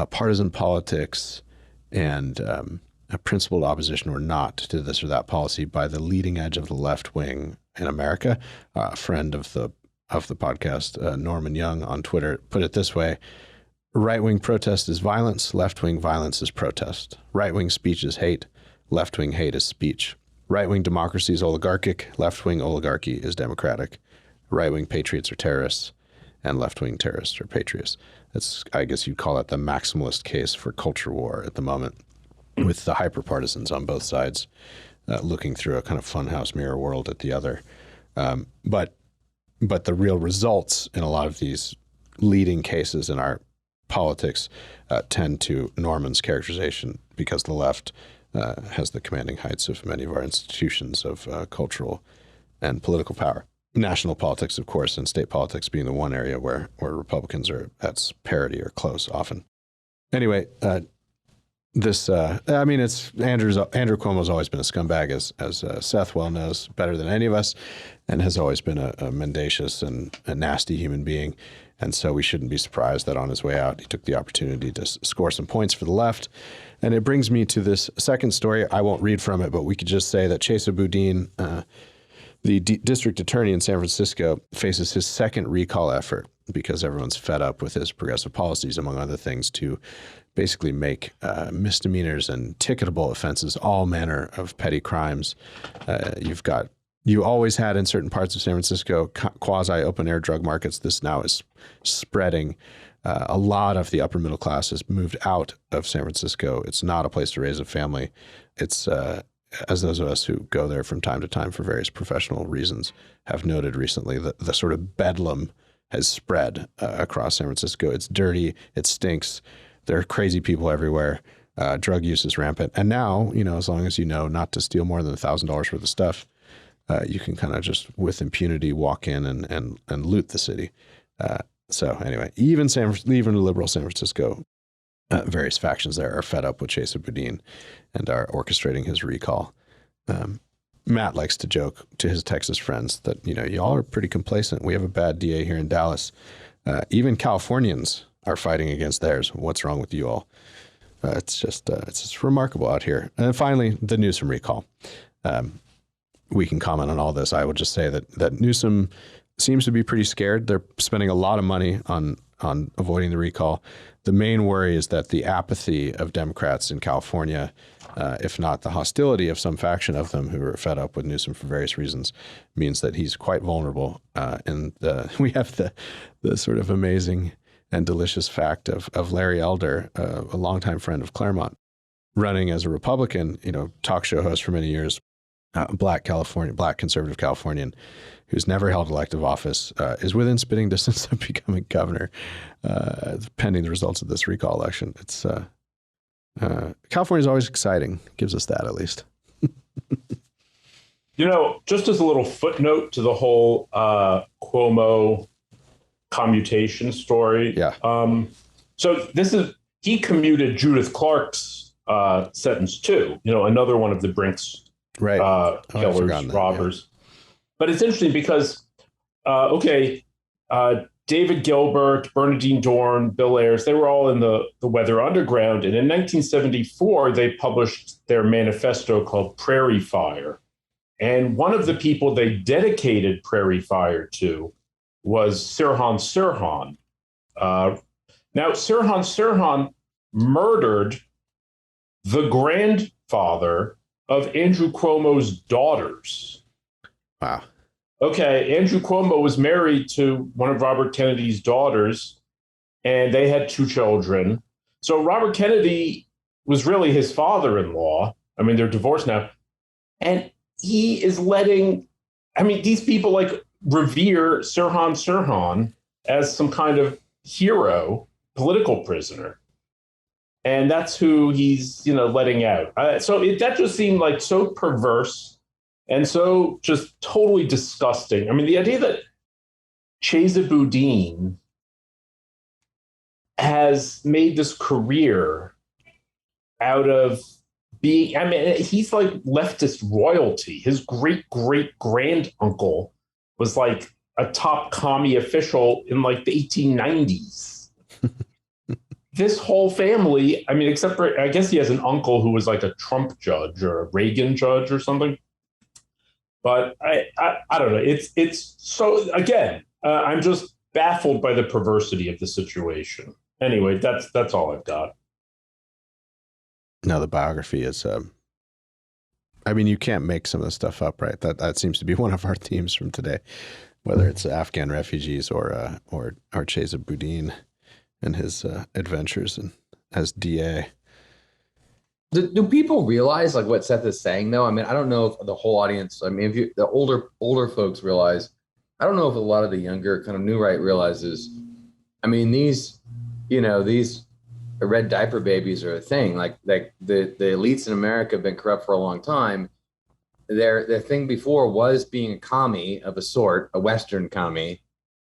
partisan politics and a principled opposition or not to this or that policy by the leading edge of the left wing in America. A friend of the podcast, Norman Young on Twitter, put it this way: right-wing protest is violence, left-wing violence is protest. Right-wing speech is hate, left-wing hate is speech. Right-wing democracy is oligarchic, left-wing oligarchy is democratic. Right-wing patriots are terrorists, and left-wing terrorists are patriots. That's, I guess you'd call it the maximalist case for culture war at the moment, with the hyper-partisans on both sides looking through a kind of funhouse mirror world at the other. But the real results in a lot of these leading cases in our politics tend to Norman's characterization, because the left has the commanding heights of many of our institutions of cultural and political power. National politics, of course, and state politics being the one area where Republicans are at parity or close often. Anyway, it's Andrew Cuomo's always been a scumbag, as Seth well knows better than any of us, and has always been a mendacious and a nasty human being. And so we shouldn't be surprised that on his way out, he took the opportunity to score some points for the left. And it brings me to this second story. I won't read from it, but we could just say that Chesa Boudin, the district attorney in San Francisco, faces his second recall effort because everyone's fed up with his progressive policies, among other things, to basically make misdemeanors and ticketable offenses all manner of petty crimes. You always had in certain parts of San Francisco quasi open air drug markets. This now is spreading. A lot of the upper middle class has moved out of San Francisco. It's not a place to raise a family. It's as those of us who go there from time to time for various professional reasons have noted recently, the sort of bedlam has spread across San Francisco. It's dirty. It stinks. There are crazy people everywhere. Drug use is rampant. And now, as long as you know not to steal more than $1,000 worth of stuff, you can kind of just with impunity walk in and loot the city. So anyway, even liberal San Francisco, various factions there are fed up with Chesa Boudin and are orchestrating his recall. Matt likes to joke to his Texas friends that, y'all are pretty complacent. We have a bad DA here in Dallas. Even Californians are fighting against theirs. What's wrong with you all? It's just remarkable out here. And then finally, the Newsom recall. We can comment on all this. I would just say that Newsom seems to be pretty scared. They're spending a lot of money on avoiding the recall. The main worry is that the apathy of Democrats in California, if not the hostility of some faction of them who are fed up with Newsom for various reasons, means that he's quite vulnerable. And we have the sort of amazing and delicious fact of Larry Elder, a longtime friend of Claremont, running as a Republican, talk show host for many years, black conservative Californian who's never held elective office, is within spitting distance of becoming governor, pending the results of this recall election. It's California is always exciting. Gives us that at least. Just as a little footnote to the whole Cuomo commutation story. Yeah. So he commuted Judith Clark's sentence too. Another one of the Brinks killers, robbers. Yeah. But it's interesting because, David Gilbert, Bernadine Dorn, Bill Ayers, they were all in the Weather Underground. And in 1974, they published their manifesto called Prairie Fire. And one of the people they dedicated Prairie Fire to was Sirhan Sirhan. Now, Sirhan Sirhan murdered the grandfather of Andrew Cuomo's daughters. Wow. Okay, Andrew Cuomo was married to one of Robert Kennedy's daughters, and they had 2 children. So Robert Kennedy was really his father-in-law. I mean, they're divorced now. And he is these people revere Sirhan Sirhan as some kind of hero, political prisoner. And that's who he's, letting out. That just seemed like so perverse and so just totally disgusting. I mean, the idea that Chesa Boudin has made this career out of being, he's like leftist royalty. His great-great-granduncle was like a top commie official in like the 1890s. This whole family, except for, I guess he has an uncle who was like a Trump judge or a Reagan judge or something. But I don't know. It's so, again, I'm just baffled by the perversity of the situation. Anyway, that's all I've got. No, the biography is, you can't make some of this stuff up, right? That seems to be one of our themes from today, whether it's Afghan refugees or Chesa Boudin and his adventures as DA. Do people realize what Seth is saying though? I don't know if the whole audience, if the older folks realize, I don't know if a lot of the younger kind of new right realizes, these these red diaper babies are a thing. Like the elites in America have been corrupt for a long time. Their thing before was being a commie of a sort, a Western commie.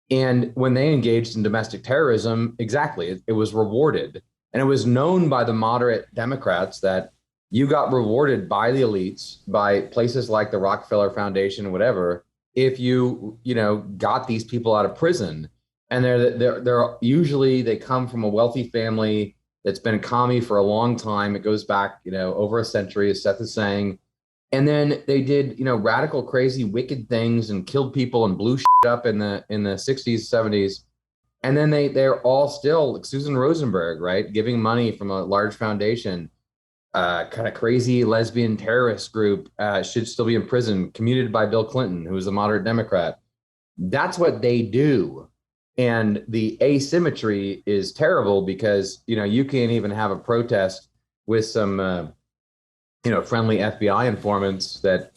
And when they engaged in domestic terrorism, exactly, it was rewarded. And it was known by the moderate Democrats that you got rewarded by the elites, by places like the Rockefeller Foundation or whatever, if you got these people out of prison. And they're usually, they come from a wealthy family that's been a commie for a long time. It goes back, over a century, as Seth is saying. And then they did, radical, crazy, wicked things and killed people and blew shit up in the 60s, 70s. And then they're all still, like Susan Rosenberg, right, giving money from a large foundation, kind of crazy lesbian terrorist group, should still be in prison, commuted by Bill Clinton, who was a moderate Democrat. That's what they do. And the asymmetry is terrible because, you can't even have a protest with some, friendly FBI informants that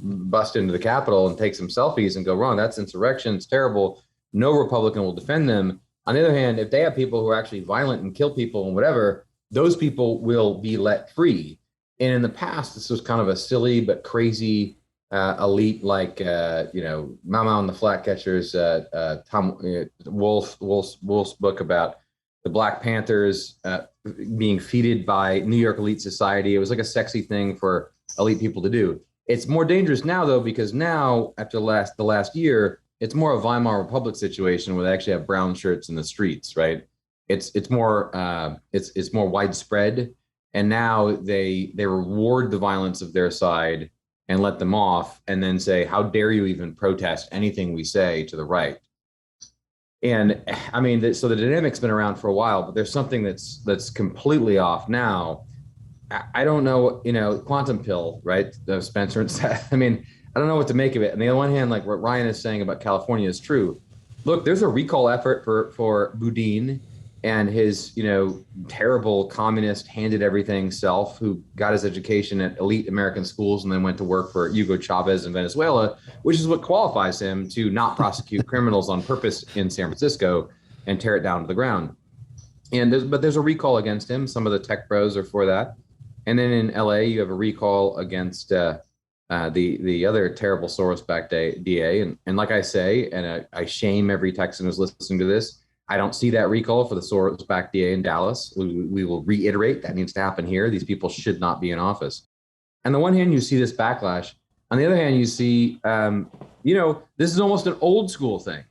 bust into the Capitol and take some selfies and go wrong. That's insurrection. It's terrible. No Republican will defend them. On the other hand, if they have people who are actually violent and kill people and whatever, those people will be let free. And in the past, this was kind of a silly but crazy elite, like Mama and the Flatcatchers, Tom Wolfe's book about the Black Panthers being feted by New York elite society. It was like a sexy thing for elite people to do. It's more dangerous now, though, because now, after the last year, it's more a Weimar Republic situation where they actually have brown shirts in the streets, right? It's more widespread, and now they reward the violence of their side and let them off, and then say, "How dare you even protest anything we say to the right?" And I mean, so the dynamic's been around for a while, but there's something that's completely off now. I don't know, quantum pill, right? Spencer and Seth. I mean, I don't know what to make of it. On the one hand, like what Ryan is saying about California is true. Look, there's a recall effort for Boudin and his, terrible communist handed everything self, who got his education at elite American schools and then went to work for Hugo Chavez in Venezuela, which is what qualifies him to not prosecute criminals on purpose in San Francisco and tear it down to the ground. But there's a recall against him. Some of the tech bros are for that. And then in LA, you have a recall against the other terrible Soros-backed DA. And like I say, and I shame every Texan who's listening to this, I don't see that recall for the Soros-backed DA in Dallas. We will reiterate that needs to happen here. These people should not be in office. On the one hand, you see this backlash. On the other hand, you see, this is almost an old school thing.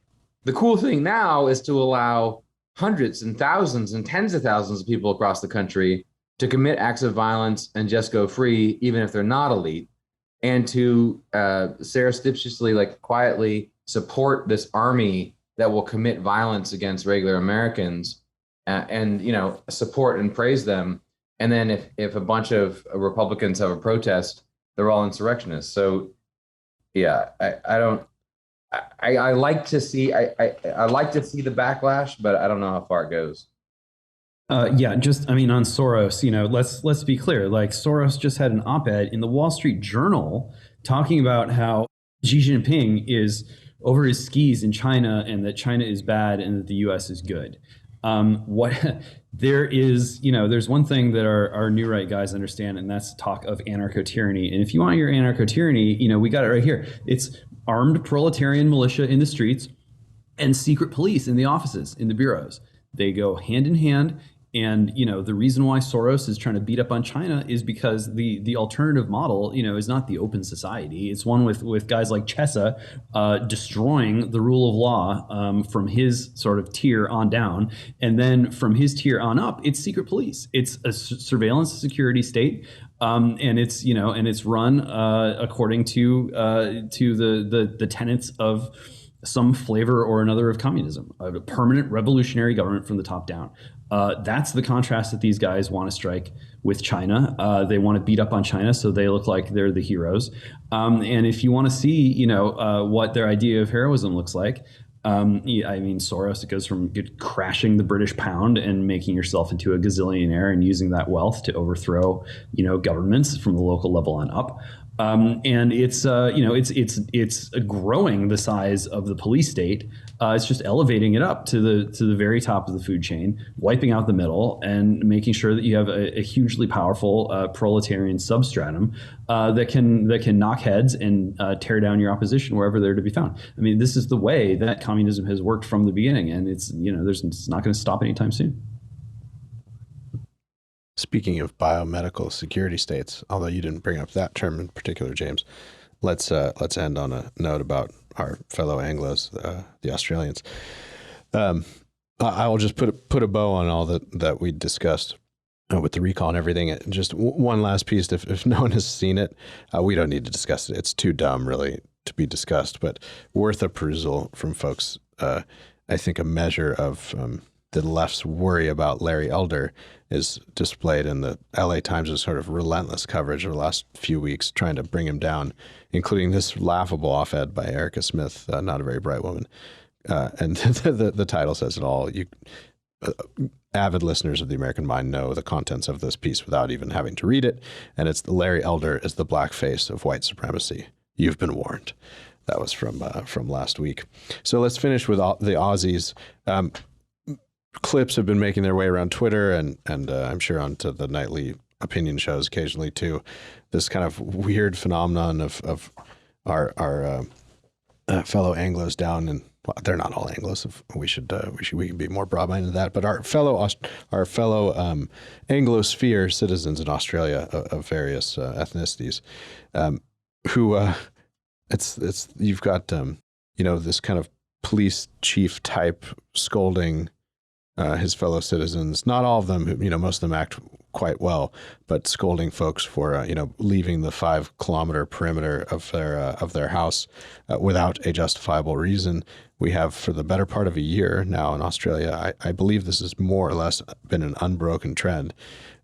The cool thing now is to allow hundreds and thousands and tens of thousands of people across the country to commit acts of violence and just go free, even if they're not elite, and to surreptitiously, like quietly support this army that will commit violence against regular Americans, and support and praise them. And then if a bunch of Republicans have a protest, they're all insurrectionists. So yeah, I like to see I like to see the backlash, but I don't know how far it goes. On Soros, let's be clear. Like, Soros just had an op-ed in the Wall Street Journal talking about how Xi Jinping is over his skis in China, and that China is bad and that the U.S. is good. There's one thing that our new right guys understand, and that's talk of anarcho-tyranny. And if you want your anarcho-tyranny, we got it right here. It's armed proletarian militia in the streets and secret police in the offices, in the bureaus. They go hand in hand. And, the reason why Soros is trying to beat up on China is because the alternative model, is not the open society. It's one with guys like Chesa destroying the rule of law from his sort of tier on down. And then from his tier on up, it's secret police. It's a surveillance security state. And it's run according to the tenets of some flavor or another of communism, a permanent revolutionary government from the top down. That's the contrast that these guys want to strike with China. They want to beat up on China so they look like they're the heroes. And if you want to see, what their idea of heroism looks like, Soros, it goes from crashing the British pound and making yourself into a gazillionaire and using that wealth to overthrow, governments from the local level on up. And it's it's growing the size of the police state. It's just elevating it up to the very top of the food chain, wiping out the middle, and making sure that you have a hugely powerful proletarian substratum that can knock heads and tear down your opposition wherever they're to be found. I mean, this is the way that communism has worked from the beginning, and it's not going to stop anytime soon. Speaking of biomedical security states, although you didn't bring up that term in particular, James, let's end on a note about our fellow Anglos, the Australians. I will just put a bow on all that we discussed with the recall and everything. Just one last piece. If no one has seen it, we don't need to discuss it. It's too dumb, really, to be discussed, but worth a perusal from folks. I think a measure of the left's worry about Larry Elder is displayed in the LA Times' sort of relentless coverage over the last few weeks, trying to bring him down, including this laughable op-ed by Erica Smith, not a very bright woman. And the title says it all. Avid listeners of The American Mind know the contents of this piece without even having to read it. And it's Larry Elder is the black face of white supremacy. You've been warned. That was from last week. So let's finish with the Aussies. Clips have been making their way around Twitter and I'm sure onto the nightly opinion shows occasionally too. This kind of weird phenomenon of our fellow Anglos down in, well, they're not all Anglos. We can be more broad-minded than that. But our fellow Anglosphere citizens in Australia of various ethnicities, who you've got this kind of police chief type scolding his fellow citizens. Not all of them, most of them act quite well, but scolding folks for leaving the 5-kilometer perimeter of their house without a justifiable reason. We have for the better part of a year now in Australia. I believe this has more or less been an unbroken trend.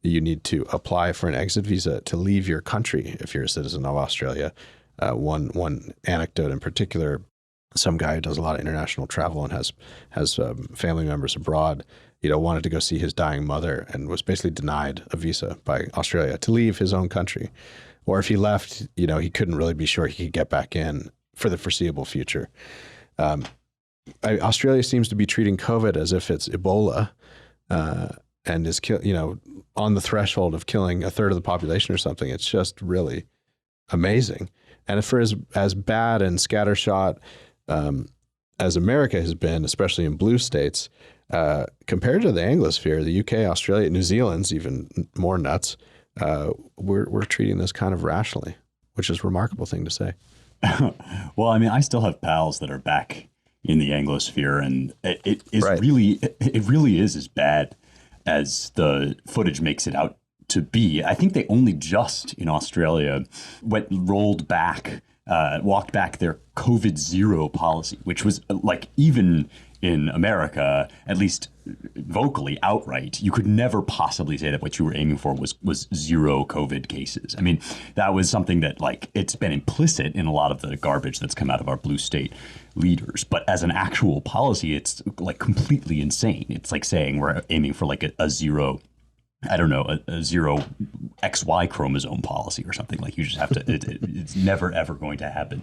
You need to apply for an exit visa to leave your country if you're a citizen of Australia. One anecdote in particular. Some guy who does a lot of international travel and has family members abroad, wanted to go see his dying mother and was basically denied a visa by Australia to leave his own country. Or if he left, he couldn't really be sure he could get back in for the foreseeable future. Australia seems to be treating COVID as if it's Ebola and is on the threshold of killing a third of the population or something. It's just really amazing. And for as bad and scattershot as America has been, especially in blue states, compared to the Anglosphere, the UK, Australia, New Zealand's even more nuts. We're treating this kind of rationally, which is a remarkable thing to say. Well, I mean, I still have pals that are back in the Anglosphere, and it is right. it really is as bad as the footage makes it out to be. I think they only just in Australia walked back their COVID-0 policy, which was like, even in America, at least vocally, outright, you could never possibly say that what you were aiming for was zero COVID cases. I mean, that was something that, like, it's been implicit in a lot of the garbage that's come out of our blue state leaders. But as an actual policy, it's like completely insane. It's like saying we're aiming for like a zero, I don't know, a zero XY chromosome policy or something. Like, you just have to, it's never, ever going to happen,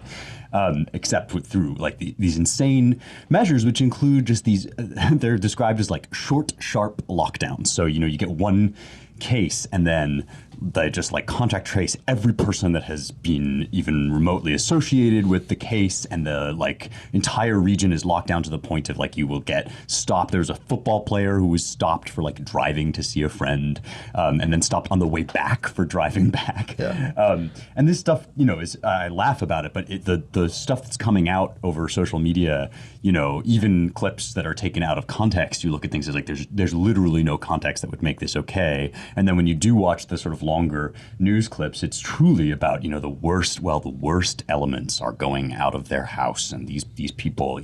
except through like these insane measures, which include just these, they're described as like short, sharp lockdowns. So, you get one case and then they just like contact trace every person that has been even remotely associated with the case, and the like entire region is locked down to the point of like you will get stopped. There's a football player who was stopped for like driving to see a friend, and then stopped on the way back for driving back. Yeah. And this stuff, is, I laugh about it, but the stuff that's coming out over social media, even clips that are taken out of context, you look at things as like there's literally no context that would make this okay. And then when you do watch the sort of longer news clips, it's truly about, the worst elements are going out of their house. And these people,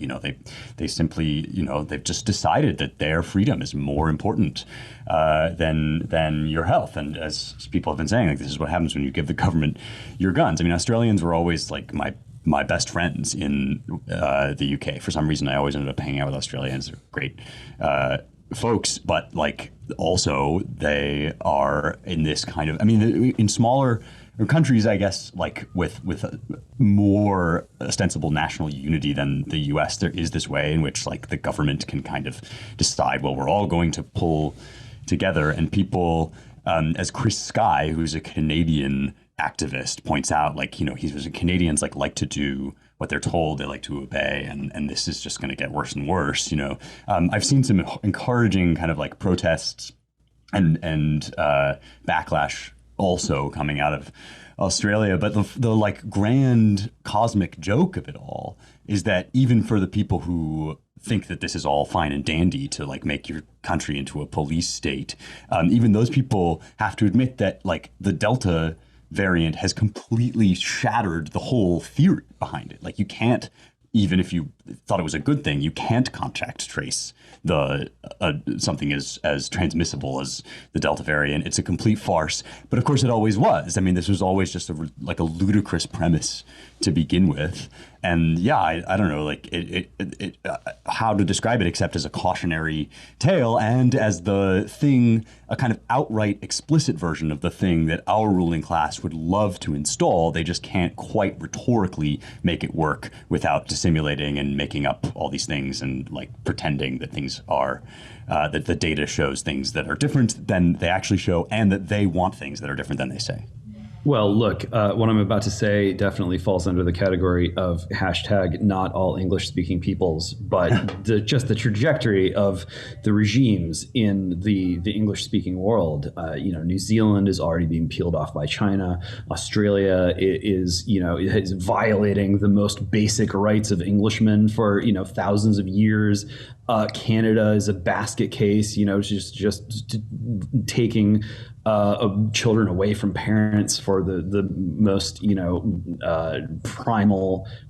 they simply, they've just decided that their freedom is more important than your health. And as people have been saying, like, this is what happens when you give the government your guns. I mean, Australians were always like my best friends in the UK. For some reason, I always ended up hanging out with Australians. They're great folks, but like also they are in this kind of, I mean, in smaller countries, I guess, like with a more ostensible national unity than the U.S., there is this way in which like the government can kind of decide, well, we're all going to pull together, and people, as Chris Sky, who's a Canadian activist, points out, like, you know, Canadians like to do what they're told, they like to obey, and this is just going to get worse and worse. You know, I've seen some encouraging kind of like protests and backlash also coming out of Australia, but the like grand cosmic joke of it all is that even for the people who think that this is all fine and dandy to like make your country into a police state, even those people have to admit that like the Delta variant has completely shattered the whole theory behind it. Like you can't, even if you thought it was a good thing, you can't contact trace the something as transmissible as the Delta variant. It's a complete farce. But of course it always was. I mean, this was always just a ludicrous premise to begin with. And yeah, I don't know, like how to describe it except as a cautionary tale and as the thing, a kind of outright explicit version of the thing that our ruling class would love to install. They just can't quite rhetorically make it work without dissimulating and making up all these things and like pretending that things are, that the data shows things that are different than they actually show and that they want things that are different than they say. Well, look, what I'm about to say definitely falls under the category of hashtag not all English-speaking peoples, but just the trajectory of the regimes in the English-speaking world. New Zealand is already being peeled off by China. Australia is violating the most basic rights of Englishmen for thousands of years. Canada is a basket case, just taking children away from parents for the most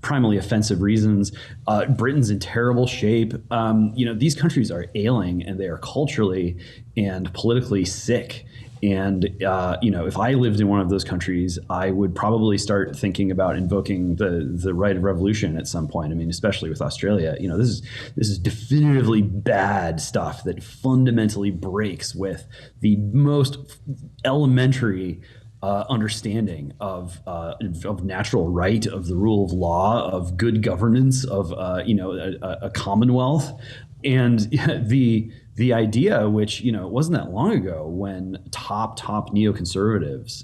primally offensive reasons. Britain's in terrible shape. These countries are ailing, and they are culturally and politically sick. And, if I lived in one of those countries, I would probably start thinking about invoking the right of revolution at some point. I mean, especially with Australia, this is definitively bad stuff that fundamentally breaks with the most elementary understanding of natural right, of the rule of law, of good governance, of a commonwealth, and the idea, which it wasn't that long ago when top neoconservatives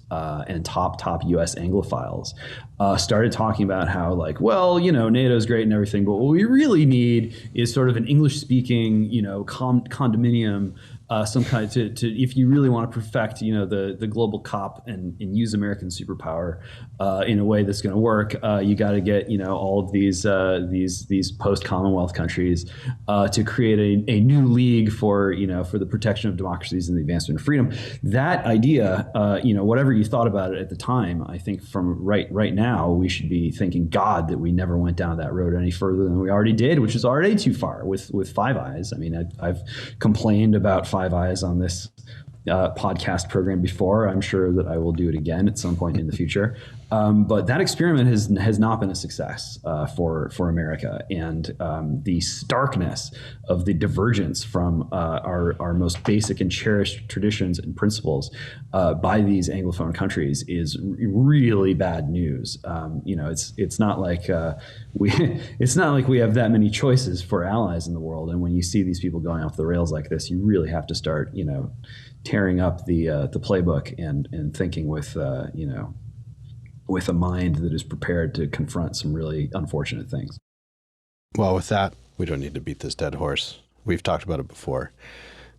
and top U.S. Anglophiles started talking about how NATO's great and everything, but what we really need is sort of an English-speaking condominium. Some kind to if you really want to perfect the global COP and use American superpower in a way that's going to work, you got to get all of these post Commonwealth countries to create a new league for the protection of democracies and the advancement of freedom. That idea, whatever you thought about it at the time, I think from right now we should be thanking God that we never went down that road any further than we already did, which is already too far with Five Eyes. I mean, I've complained about Five Eyes on this podcast program before. I'm sure that I will do it again at some point in the future. But that experiment has not been a success for America, and the starkness of the divergence from our most basic and cherished traditions and principles by these Anglophone countries is really bad news. It's not like we have that many choices for allies in the world, and when you see these people going off the rails like this, you really have to start tearing up the playbook and thinking with a mind that is prepared to confront some really unfortunate things. Well, with that, we don't need to beat this dead horse. We've talked about it before.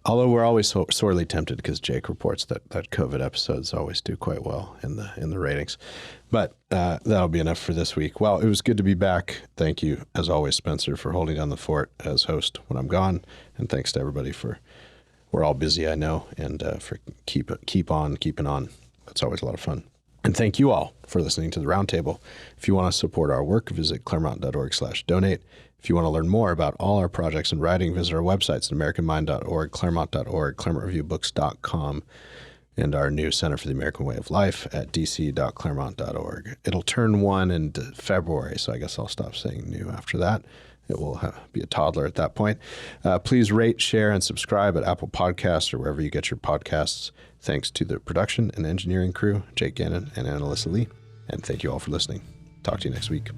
Although we're always sorely tempted because Jake reports that COVID episodes always do quite well in the ratings. But that'll be enough for this week. Well, it was good to be back. Thank you, as always, Spencer, for holding down the fort as host when I'm gone. And thanks to everybody we're all busy, I know, and for keep on keeping on. It's always a lot of fun. And thank you all for listening to the Roundtable. If you want to support our work, visit claremont.org/donate. If you want to learn more about all our projects and writing, visit our websites at americanmind.org, claremont.org, claremontreviewbooks.com, and our new Center for the American Way of Life at dc.claremont.org. It'll turn 1 in February, so I guess I'll stop saying new after that. It will be a toddler at that point. Please rate, share, and subscribe at Apple Podcasts or wherever you get your podcasts. Thanks to the production and engineering crew, Jake Gannon and Annalisa Lee. And thank you all for listening. Talk to you next week.